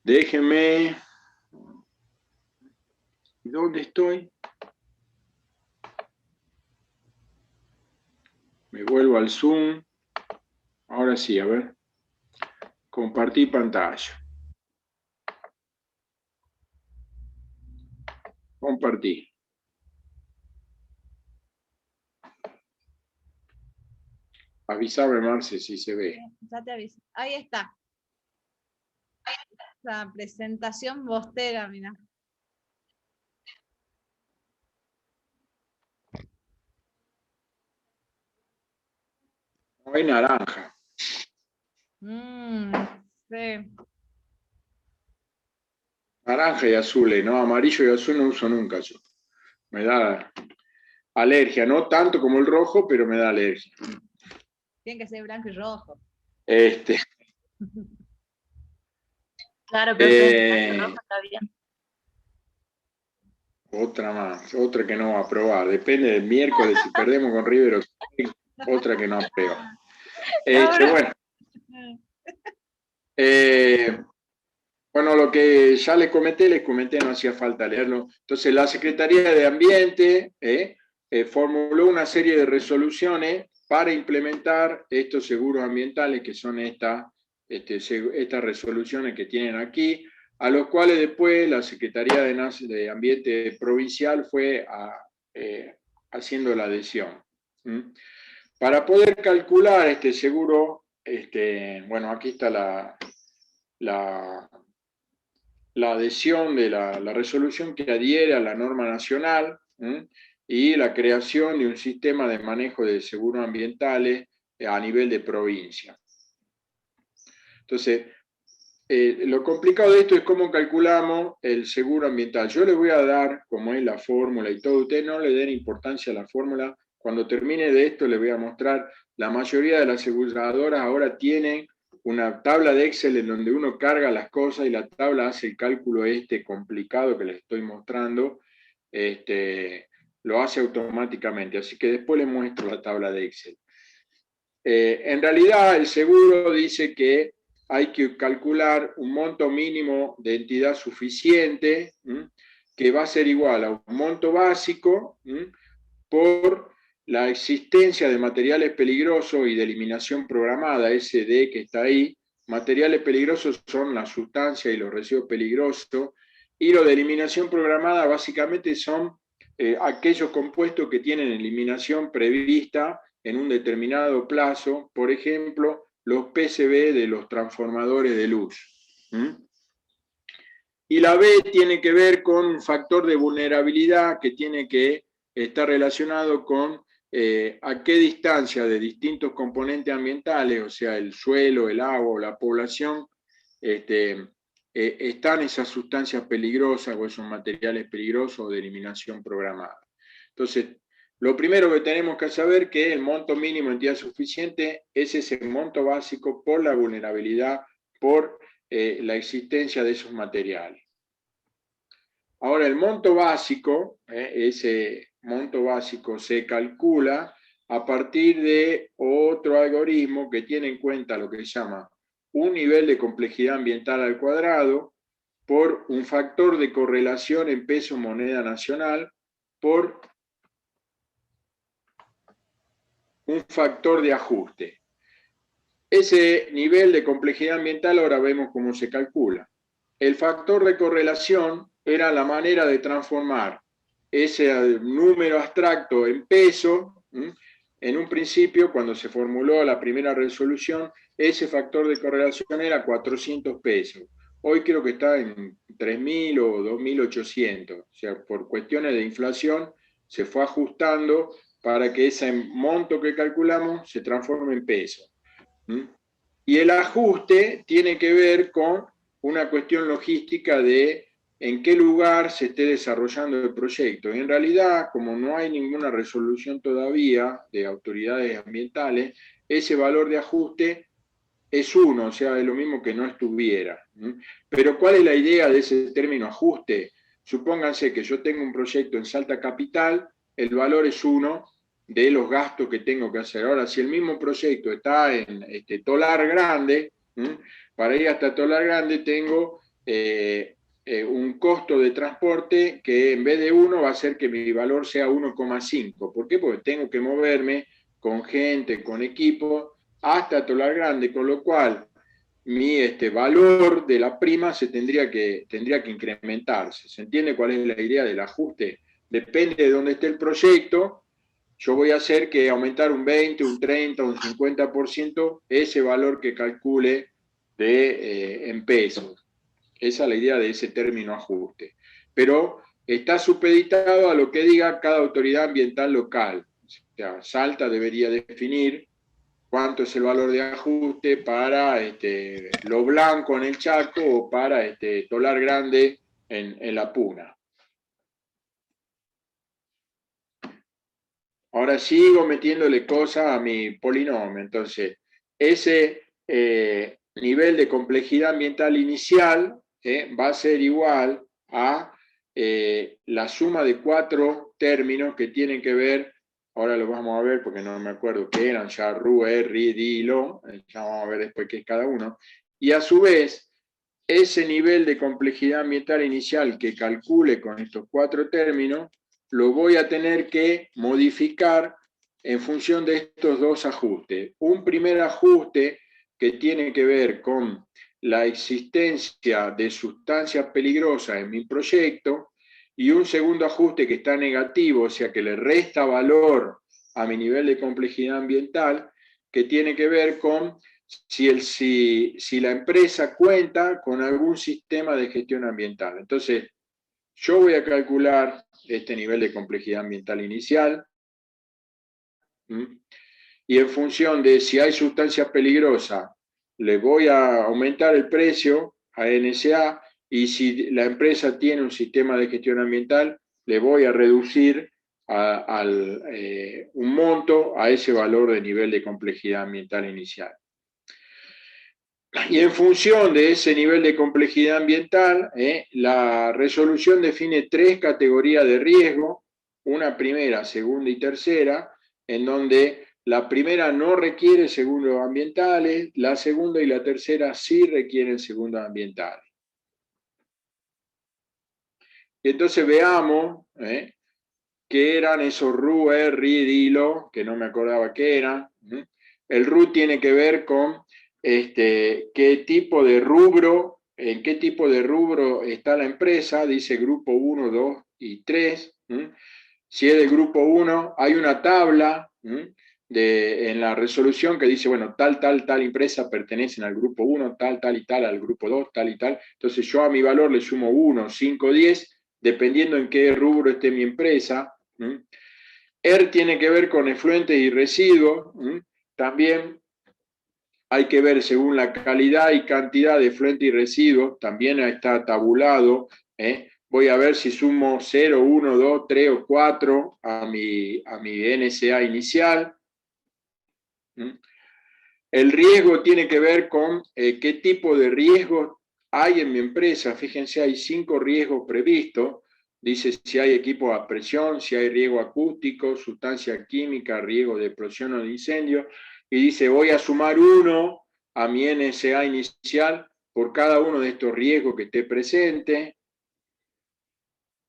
Déjenme. ¿Dónde estoy? Me vuelvo al Zoom. Ahora sí, a ver. Compartir pantalla. Compartir. Avísame, Marce, si se ve. Ya te aviso. Ahí está. La presentación bostera, mira. No hay naranja. Sí. Naranja y azul, no, amarillo y azul no uso nunca yo. Me da alergia, no tanto como el rojo, pero me da alergia. Tiene que ser blanco y rojo. Claro, profe, rojo está bien. Otra más, otra que no va a aprobar. Depende del miércoles si perdemos con River o otra que no aprueba. Bueno, lo que ya les comenté, no hacía falta leerlo. Entonces, la Secretaría de Ambiente formuló una serie de resoluciones para implementar estos seguros ambientales, que son estas resoluciones que tienen aquí, a los cuales después la Secretaría de Ambiente Provincial fue haciendo la adhesión. Para poder calcular este seguro, bueno, aquí está la adhesión de la resolución que adhiere a la norma nacional y la creación de un sistema de manejo de seguros ambientales a nivel de provincia. Entonces, lo complicado de esto es cómo calculamos el seguro ambiental. Yo les voy a dar, como es la fórmula y todo, ustedes no le den importancia a la fórmula. Cuando termine de esto les voy a mostrar, la mayoría de las aseguradoras ahora tienen una tabla de Excel en donde uno carga las cosas y la tabla hace el cálculo complicado que les estoy mostrando, lo hace automáticamente. Así que después les muestro la tabla de Excel. En realidad el seguro dice que hay que calcular un monto mínimo de entidad suficiente, que va a ser igual a un monto básico por la existencia de materiales peligrosos y de eliminación programada, SD que está ahí. Materiales peligrosos son las sustancias y los residuos peligrosos, y lo de eliminación programada básicamente son aquellos compuestos que tienen eliminación prevista en un determinado plazo, por ejemplo, los PCB de los transformadores de luz. Y la B tiene que ver con un factor de vulnerabilidad que tiene que estar relacionado con a qué distancia de distintos componentes ambientales, o sea, el suelo, el agua o la población, están esas sustancias peligrosas o esos materiales peligrosos de eliminación programada. Entonces, lo primero que tenemos que saber es que el monto mínimo en entidad suficiente es ese monto básico por la vulnerabilidad, por la existencia de esos materiales. Ahora, el monto básico, ese monto básico se calcula a partir de otro algoritmo que tiene en cuenta lo que se llama un nivel de complejidad ambiental al cuadrado por un factor de correlación en peso moneda nacional por un factor de ajuste. Ese nivel de complejidad ambiental ahora vemos cómo se calcula. El factor de correlación era la manera de transformar ese número abstracto en peso. En un principio, cuando se formuló la primera resolución, ese factor de correlación era 400 pesos. Hoy creo que está en 3.000 o 2.800. O sea, por cuestiones de inflación se fue ajustando para que ese monto que calculamos se transforme en peso. Y el ajuste tiene que ver con una cuestión logística de en qué lugar se esté desarrollando el proyecto. Y en realidad, como no hay ninguna resolución todavía de autoridades ambientales, ese valor de ajuste es 1, o sea, es lo mismo que no estuviera. Pero ¿cuál es la idea de ese término ajuste? Supónganse que yo tengo un proyecto en Salta Capital, el valor es 1 de los gastos que tengo que hacer. Ahora, si el mismo proyecto está en Tolar Grande, para ir hasta Tolar Grande tengo un costo de transporte que en vez de 1 va a hacer que mi valor sea 1,5. ¿Por qué? Porque tengo que moverme con gente, con equipo, hasta Tolar Grande, con lo cual mi valor de la prima tendría que incrementarse. ¿Se entiende cuál es la idea del ajuste? Depende de dónde esté el proyecto, yo voy a hacer que aumentar un 20, un 30, un 50% ese valor que calcule en pesos. Esa es la idea de ese término ajuste. Pero está supeditado a lo que diga cada autoridad ambiental local. O sea, Salta debería definir cuánto es el valor de ajuste para Lo Blanco en el Chaco o para Tolar Grande en la Puna. Ahora sigo metiéndole cosas a mi polinomio. Entonces, ese nivel de complejidad ambiental inicial va a ser igual a la suma de 4 términos que tienen que ver, ahora lo vamos a ver porque no me acuerdo qué eran, ya RU, RI, DI, LO, ya vamos a ver después qué es cada uno, y a su vez, ese nivel de complejidad ambiental inicial que calcule con estos 4 términos, lo voy a tener que modificar en función de estos 2 ajustes. Un primer ajuste que tiene que ver con la existencia de sustancias peligrosas en mi proyecto, y un segundo ajuste que está negativo, o sea que le resta valor a mi nivel de complejidad ambiental, que tiene que ver con si la empresa cuenta con algún sistema de gestión ambiental. Entonces, yo voy a calcular este nivel de complejidad ambiental inicial, y en función de si hay sustancias peligrosas, le voy a aumentar el precio a NSA, y si la empresa tiene un sistema de gestión ambiental, le voy a reducir un monto a ese valor de nivel de complejidad ambiental inicial. Y en función de ese nivel de complejidad ambiental, la resolución define 3 categorías de riesgo, una primera, segunda y tercera, en donde la primera no requiere segundos ambientales, la segunda y la tercera sí requieren segundos ambientales. Y entonces veamos qué eran esos RU, RI, DILO, que no me acordaba qué eran. El RU tiene que ver con qué tipo de rubro, en qué tipo de rubro está la empresa, dice grupo 1, 2 y 3. Si es del grupo 1, hay una tabla en la resolución que dice, bueno, tal empresa pertenecen al grupo 1, tal y tal, al grupo 2, tal y tal. Entonces yo a mi valor le sumo 1, 5, 10, dependiendo en qué rubro esté mi empresa. ER tiene que ver con efluentes y residuos. También hay que ver según la calidad y cantidad de efluente y residuos, también está tabulado. Voy a ver si sumo 0, 1, 2, 3 o 4 a mi NSA inicial. El riesgo tiene que ver con qué tipo de riesgos hay en mi empresa. Fíjense, hay 5 riesgos previstos. Dice si hay equipo a presión, si hay riesgo acústico, sustancia química, riesgo de explosión o de incendio. Y dice, voy a sumar 1 a mi NSA inicial por cada uno de estos riesgos que esté presente.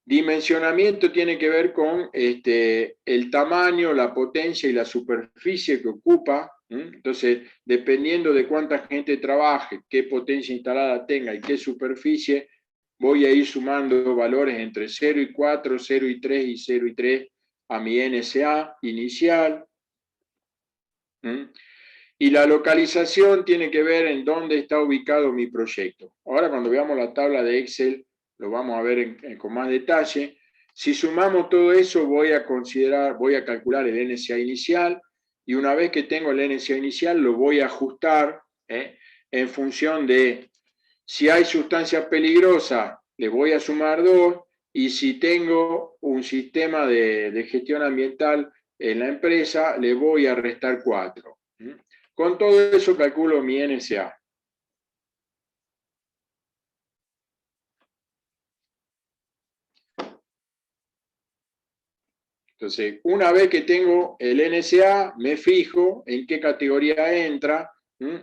Dimensionamiento tiene que ver con el tamaño, la potencia y la superficie que ocupa. Entonces, dependiendo de cuánta gente trabaje, qué potencia instalada tenga y qué superficie, voy a ir sumando valores entre 0 y 4, 0 y 3 y 0 y 3 a mi NSA inicial. Y la localización tiene que ver en dónde está ubicado mi proyecto. Ahora, cuando veamos la tabla de Excel, lo vamos a ver con más detalle. Si sumamos todo eso, voy a calcular el NSA inicial, y una vez que tengo el NSA inicial, lo voy a ajustar en función de si hay sustancias peligrosas, le voy a sumar 2, y si tengo un sistema de gestión ambiental en la empresa, le voy a restar 4. Con todo eso calculo mi NSA. Entonces, una vez que tengo el NSA, me fijo en qué categoría entra,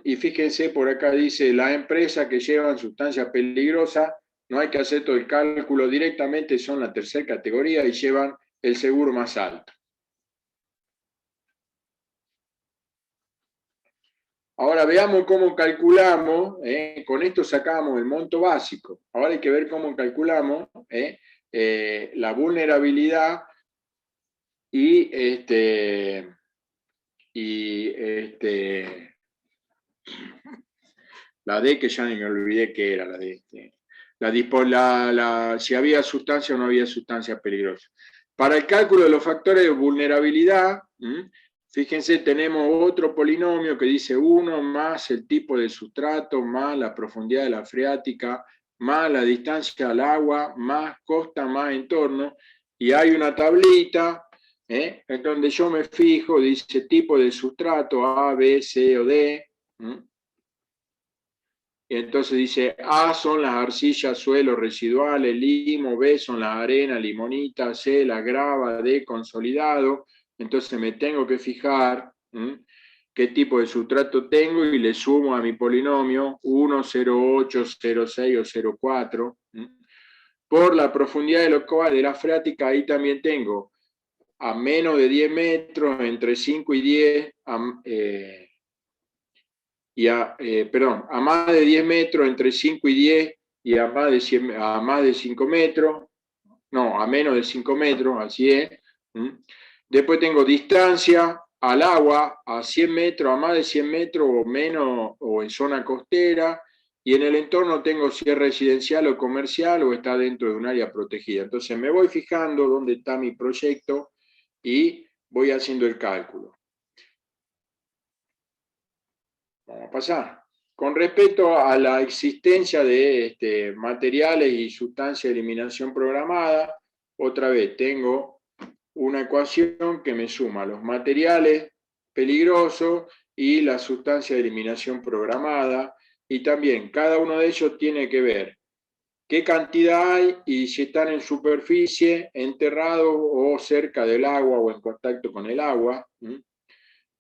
y fíjense, por acá dice, las empresas que llevan sustancias peligrosas, no hay que hacer todo el cálculo directamente, son la tercera categoría y llevan el seguro más alto. Ahora veamos cómo calculamos, con esto sacamos el monto básico. Ahora hay que ver cómo calculamos la vulnerabilidad y la D, que ya ni me olvidé que era la D. Si había sustancia o no había sustancia peligrosa. Para el cálculo de los factores de vulnerabilidad, fíjense, tenemos otro polinomio que dice 1 más el tipo de sustrato, más la profundidad de la freática, más la distancia al agua, más costa, más entorno, y hay una tablita en donde yo me fijo, dice tipo de sustrato A, B, C o D. Y entonces dice, A son las arcillas, suelos residuales, limo, B son las arenas, limonita, C la grava, D consolidado. Entonces me tengo que fijar qué tipo de sustrato tengo y le sumo a mi polinomio 1, 0,8, 0,6 o 0,4. Por la profundidad de la freática, ahí también tengo a menos de 10 metros, entre 5 y 10, a más de 10 metros, entre 5 y 10, y a más de 5 metros, no, a menos de 5 metros, así es. Después tengo distancia al agua, a 100 metros, a más de 100 metros o menos, o en zona costera, y en el entorno tengo si es residencial o comercial o está dentro de un área protegida. Entonces me voy fijando dónde está mi proyecto y voy haciendo el cálculo. Vamos a pasar. Con respecto a la existencia de materiales y sustancias de eliminación programada, otra vez tengo una ecuación que me suma los materiales peligrosos y la sustancia de eliminación programada, y también cada uno de ellos tiene que ver qué cantidad hay y si están en superficie, enterrados o cerca del agua o en contacto con el agua.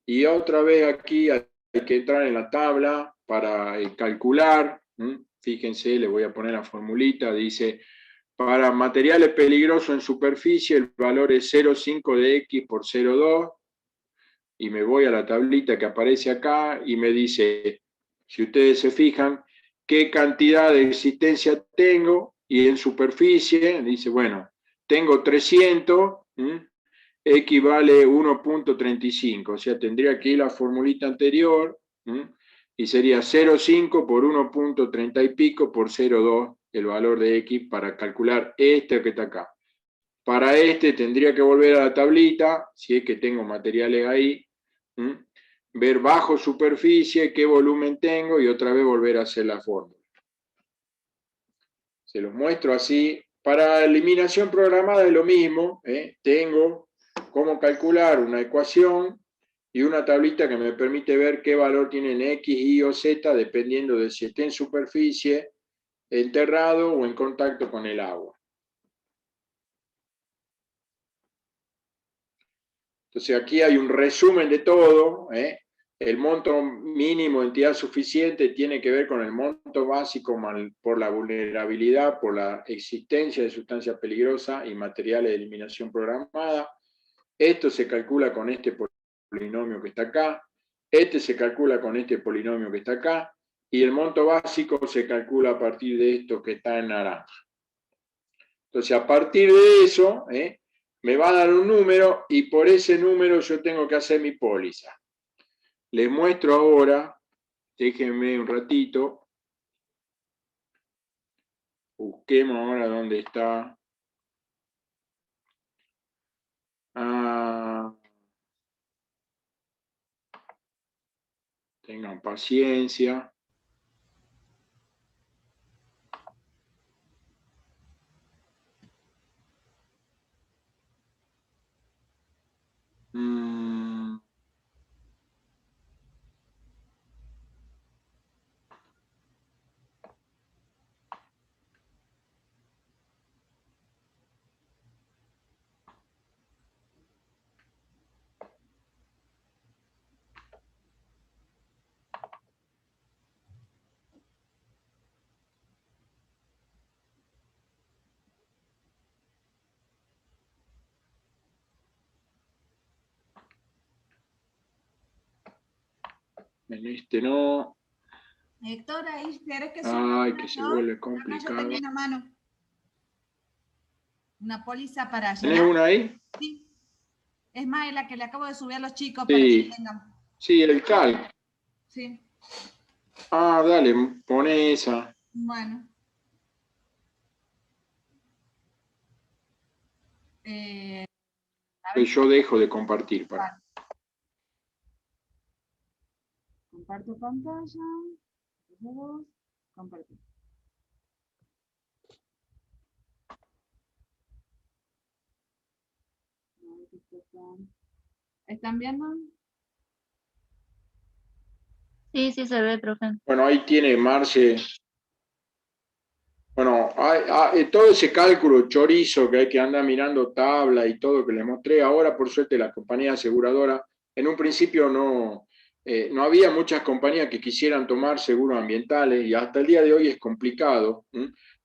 Y otra vez aquí hay que entrar en la tabla para calcular. Fíjense, le voy a poner la formulita, dice, para materiales peligrosos en superficie el valor es 0,5 de X por 0,2, y me voy a la tablita que aparece acá y me dice, si ustedes se fijan, qué cantidad de existencia tengo, y en superficie, dice, bueno, tengo 300, X vale 1.35, o sea, tendría que ir la formulita anterior, y sería 0,5 por 1.30 y pico por 0,2 el valor de X para calcular este que está acá. Para este tendría que volver a la tablita, si es que tengo materiales ahí, ver bajo superficie, qué volumen tengo, y otra vez volver a hacer la fórmula. Se los muestro así. Para eliminación programada es lo mismo, tengo cómo calcular una ecuación y una tablita que me permite ver qué valor tienen X, Y o Z, dependiendo de si esté en superficie, enterrado o en contacto con el agua. Entonces aquí hay un resumen de todo. El monto mínimo, entidad suficiente, tiene que ver con el monto básico por la vulnerabilidad, por la existencia de sustancias peligrosas y materiales de eliminación programada. Esto se calcula con este polinomio que está acá. Este se calcula con este polinomio que está acá. Y el monto básico se calcula a partir de esto que está en naranja. Entonces, a partir de eso, me va a dar un número y por ese número yo tengo que hacer mi póliza. Les muestro ahora, déjenme un ratito, busquemos ahora dónde está. Tengan paciencia. En este no. Héctor, ahí quieres que Ay, que se vuelve complicado. Yo tengo una mano. Una póliza para ¿Tenés llenar. una ahí? Sí. Es más, la que le acabo de subir a los chicos Sí. para que tengan. Sí, el cal. Sí. Ah, dale, pone esa. Bueno. Yo dejo de compartir. Para. Comparto pantalla. Compartir. ¿Están viendo? Sí, sí se ve, profe. Bueno, ahí tiene Marce. Bueno, todo ese cálculo chorizo que hay que andar mirando tabla y todo que les mostré, ahora por suerte la compañía aseguradora, en un principio no había muchas compañías que quisieran tomar seguros ambientales y hasta el día de hoy es complicado.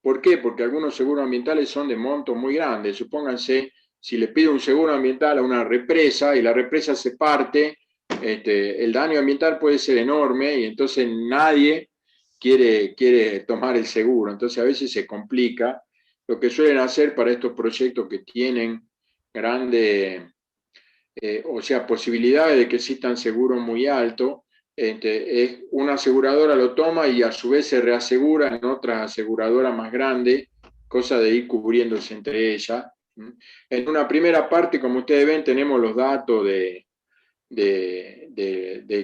¿Por qué? Porque algunos seguros ambientales son de montos muy grandes. Supónganse, si le pido un seguro ambiental a una represa y la represa se parte, el daño ambiental puede ser enorme y entonces nadie quiere tomar el seguro. Entonces a veces se complica. Lo que suelen hacer para estos proyectos que tienen grande, o sea, posibilidades de que existan seguros muy altos, es una aseguradora lo toma y a su vez se reasegura en otra aseguradora más grande, cosa de ir cubriéndose entre ellas. En una primera parte, como ustedes ven, tenemos los datos de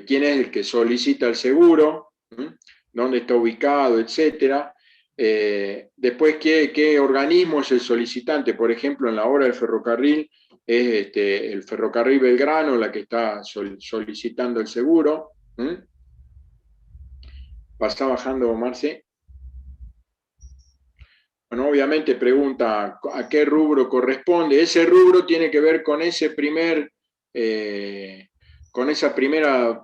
quién es el que solicita el seguro, dónde está ubicado, etcétera. Después, ¿qué organismo es el solicitante? Por ejemplo, en la obra del ferrocarril, es el Ferrocarril Belgrano la que está solicitando el seguro. Pasa bajando, Marce. Bueno, obviamente pregunta a qué rubro corresponde. Ese rubro tiene que ver con ese con esa primera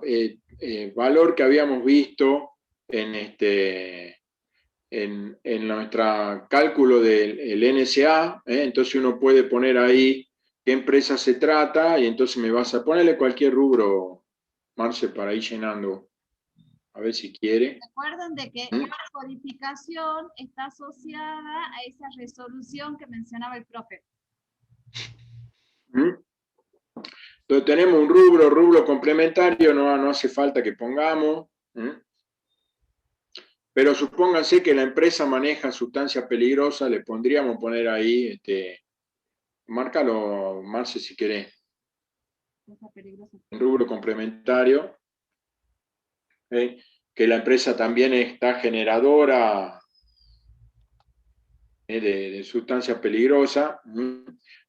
valor que habíamos visto en nuestro cálculo del NSA. Entonces uno puede poner ahí qué empresa se trata y entonces me vas a ponerle cualquier rubro, Marce, para ir llenando. A ver si quiere. Recuerden de que la codificación está asociada a esa resolución que mencionaba el profe. Entonces tenemos un rubro complementario, no hace falta que pongamos. Pero supónganse que la empresa maneja sustancias peligrosas, le pondríamos poner ahí, márcalo, Marce, si querés. Un rubro complementario, que la empresa también está generadora de sustancias peligrosas.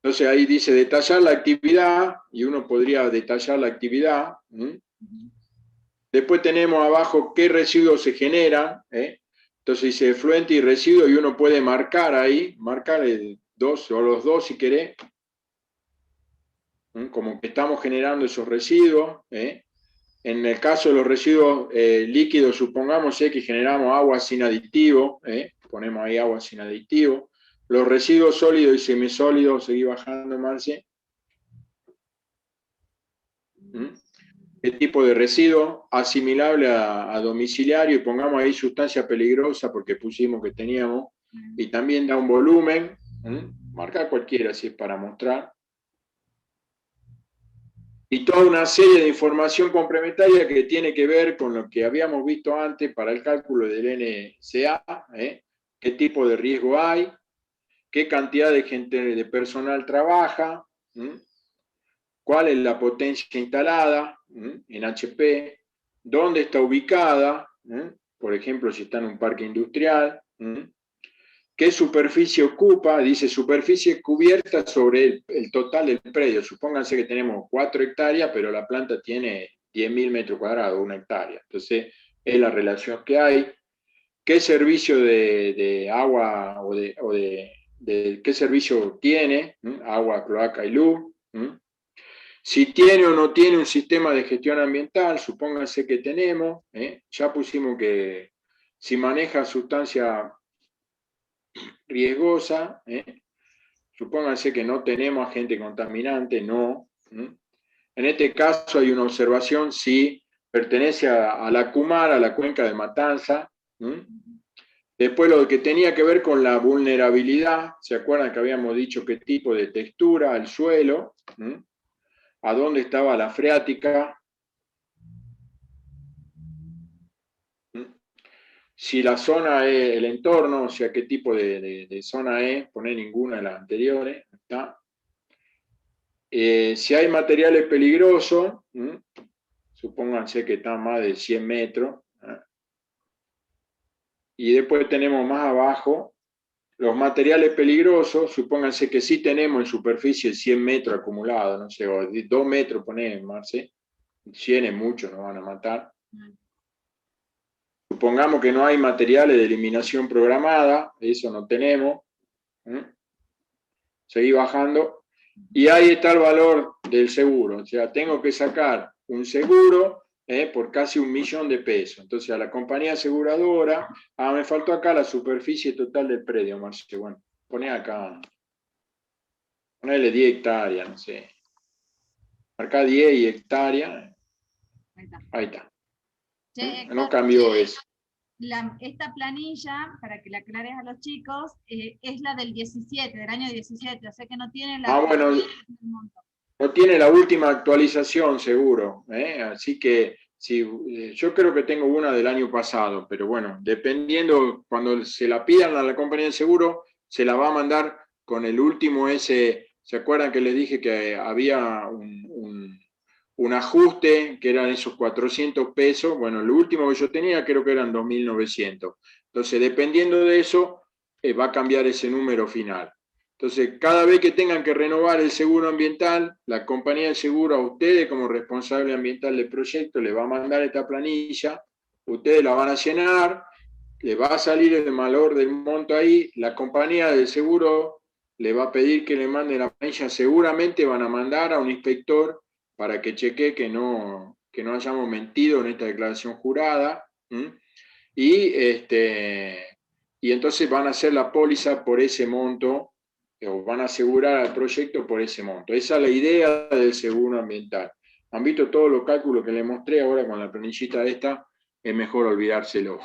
Entonces ahí dice detallar la actividad, y uno podría detallar la actividad. Después tenemos abajo qué residuos se generan. Entonces dice efluente y residuo, y uno puede marcar ahí, marcar el 2 o los dos si querés, como que estamos generando esos residuos. En el caso de los residuos líquidos, supongamos que generamos agua sin aditivo, ponemos ahí agua sin aditivo. Los residuos sólidos y semisólidos, seguí bajando, Marce. ¿Qué tipo de residuo? Asimilable a domiciliario, y pongamos ahí sustancia peligrosa porque pusimos que teníamos, y también da un volumen, marcar cualquiera si es para mostrar. Y toda una serie de información complementaria que tiene que ver con lo que habíamos visto antes para el cálculo del NCA, qué tipo de riesgo hay, qué cantidad de gente, de personal trabaja, cuál es la potencia instalada en HP, dónde está ubicada, por ejemplo, si está en un parque industrial, qué superficie ocupa, dice superficie cubierta sobre el total del predio. Supónganse que tenemos 4 hectáreas, pero la planta tiene 10.000 metros cuadrados, 1 hectárea. Entonces, es la relación que hay. ¿Qué servicio de agua o de qué servicio tiene? Agua, cloaca y luz. Si tiene o no tiene un sistema de gestión ambiental, supónganse que tenemos. Ya pusimos que si maneja sustancia riesgosa, supónganse que no tenemos agente contaminante, no. En este caso hay una observación si pertenece a la CUMAR, a la cuenca de Matanza. Después lo que tenía que ver con la vulnerabilidad, ¿se acuerdan que habíamos dicho qué tipo de textura, el suelo? ¿A dónde estaba la freática? Si la zona es el entorno, o sea, qué tipo de zona es, poner ninguna de las anteriores. ¿Está? Si hay materiales peligrosos, supónganse que están más de 100 metros. Y después tenemos más abajo los materiales peligrosos, supónganse que sí tenemos en superficie 100 metros acumulados, no sé, o 2 metros, ponemos, Marce, 100 es mucho, nos van a matar. Supongamos que no hay materiales de eliminación programada, eso no tenemos. Seguí bajando. Y ahí está el valor del seguro. O sea, tengo que sacar un seguro por casi 1 millón de pesos. Entonces, a la compañía aseguradora, me faltó acá la superficie total del predio, Marce. Bueno, poné acá, ponele 10 hectáreas, no sé. Acá 10 y hectáreas. Ahí está. No cambió eso. Esta planilla, para que la aclares a los chicos, es la del 17, del año 17, o sea que no tiene la... Bueno, no tiene la última actualización, seguro. Así que sí, yo creo que tengo una del año pasado, pero bueno, dependiendo, cuando se la pidan a la compañía de seguro, se la va a mandar con el último ese. ¿Se acuerdan que les dije que había un ajuste, que eran esos 400 pesos? Bueno, lo último que yo tenía creo que eran 2.900. Entonces, dependiendo de eso, va a cambiar ese número final. Entonces, cada vez que tengan que renovar el seguro ambiental, la compañía de seguro a ustedes como responsable ambiental del proyecto le va a mandar esta planilla, ustedes la van a llenar, le va a salir el valor del monto ahí, la compañía de seguro le va a pedir que le mande la planilla, seguramente van a mandar a un inspector para que chequee que no hayamos mentido en esta declaración jurada, y entonces van a hacer la póliza por ese monto, o van a asegurar al proyecto por ese monto. Esa es la idea del seguro ambiental. Han visto todos los cálculos que les mostré ahora con la planillita esta, es mejor olvidárselo.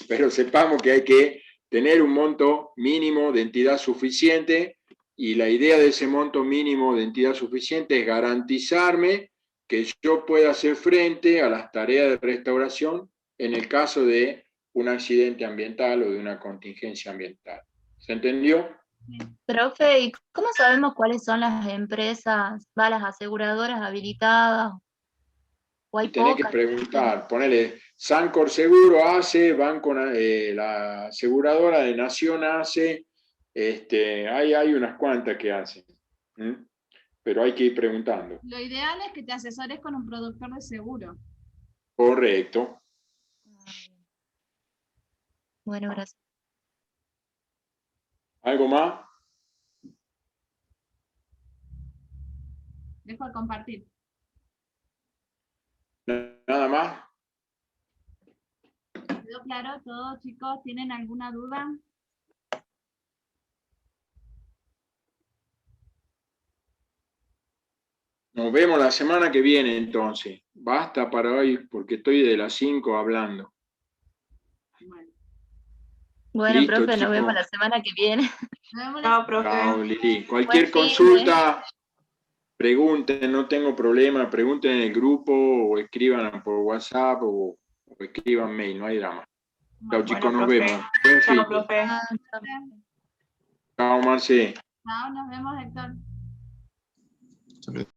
Pero sepamos que hay que tener un monto mínimo de entidad suficiente Y la idea de ese monto mínimo de entidad suficiente es garantizarme que yo pueda hacer frente a las tareas de restauración en el caso de un accidente ambiental o de una contingencia ambiental. ¿Se entendió? Profe, ¿y cómo sabemos cuáles son las empresas, las aseguradoras habilitadas? ¿O hay Y tenés que pocas? preguntar, ponele, Sancor Seguro hace, Banco, la aseguradora de Nación hace, hay unas cuantas que hacen, pero hay que ir preguntando. Lo ideal es que te asesores con un productor de seguro. Correcto. Bueno, gracias. ¿Algo más? Dejo de compartir. ¿Nada más? ¿Quedó claro todo, chicos? ¿Tienen alguna duda? Nos vemos la semana que viene entonces. Basta para hoy porque estoy de las 5 hablando. Bueno, Bueno, Listo, profe, nos chicos. vemos la semana que viene. nos vemos Chao, profe. Chao, Lili. Cualquier Buen fin de. consulta, pregunten, no tengo problema, pregunten en el grupo o escriban por WhatsApp o escriban mail, no hay drama. Chao, chicos, nos profe. vemos. Buen fin. Chao, profe. Ah, chao. Chao, Marce. Chao, nos vemos, Héctor.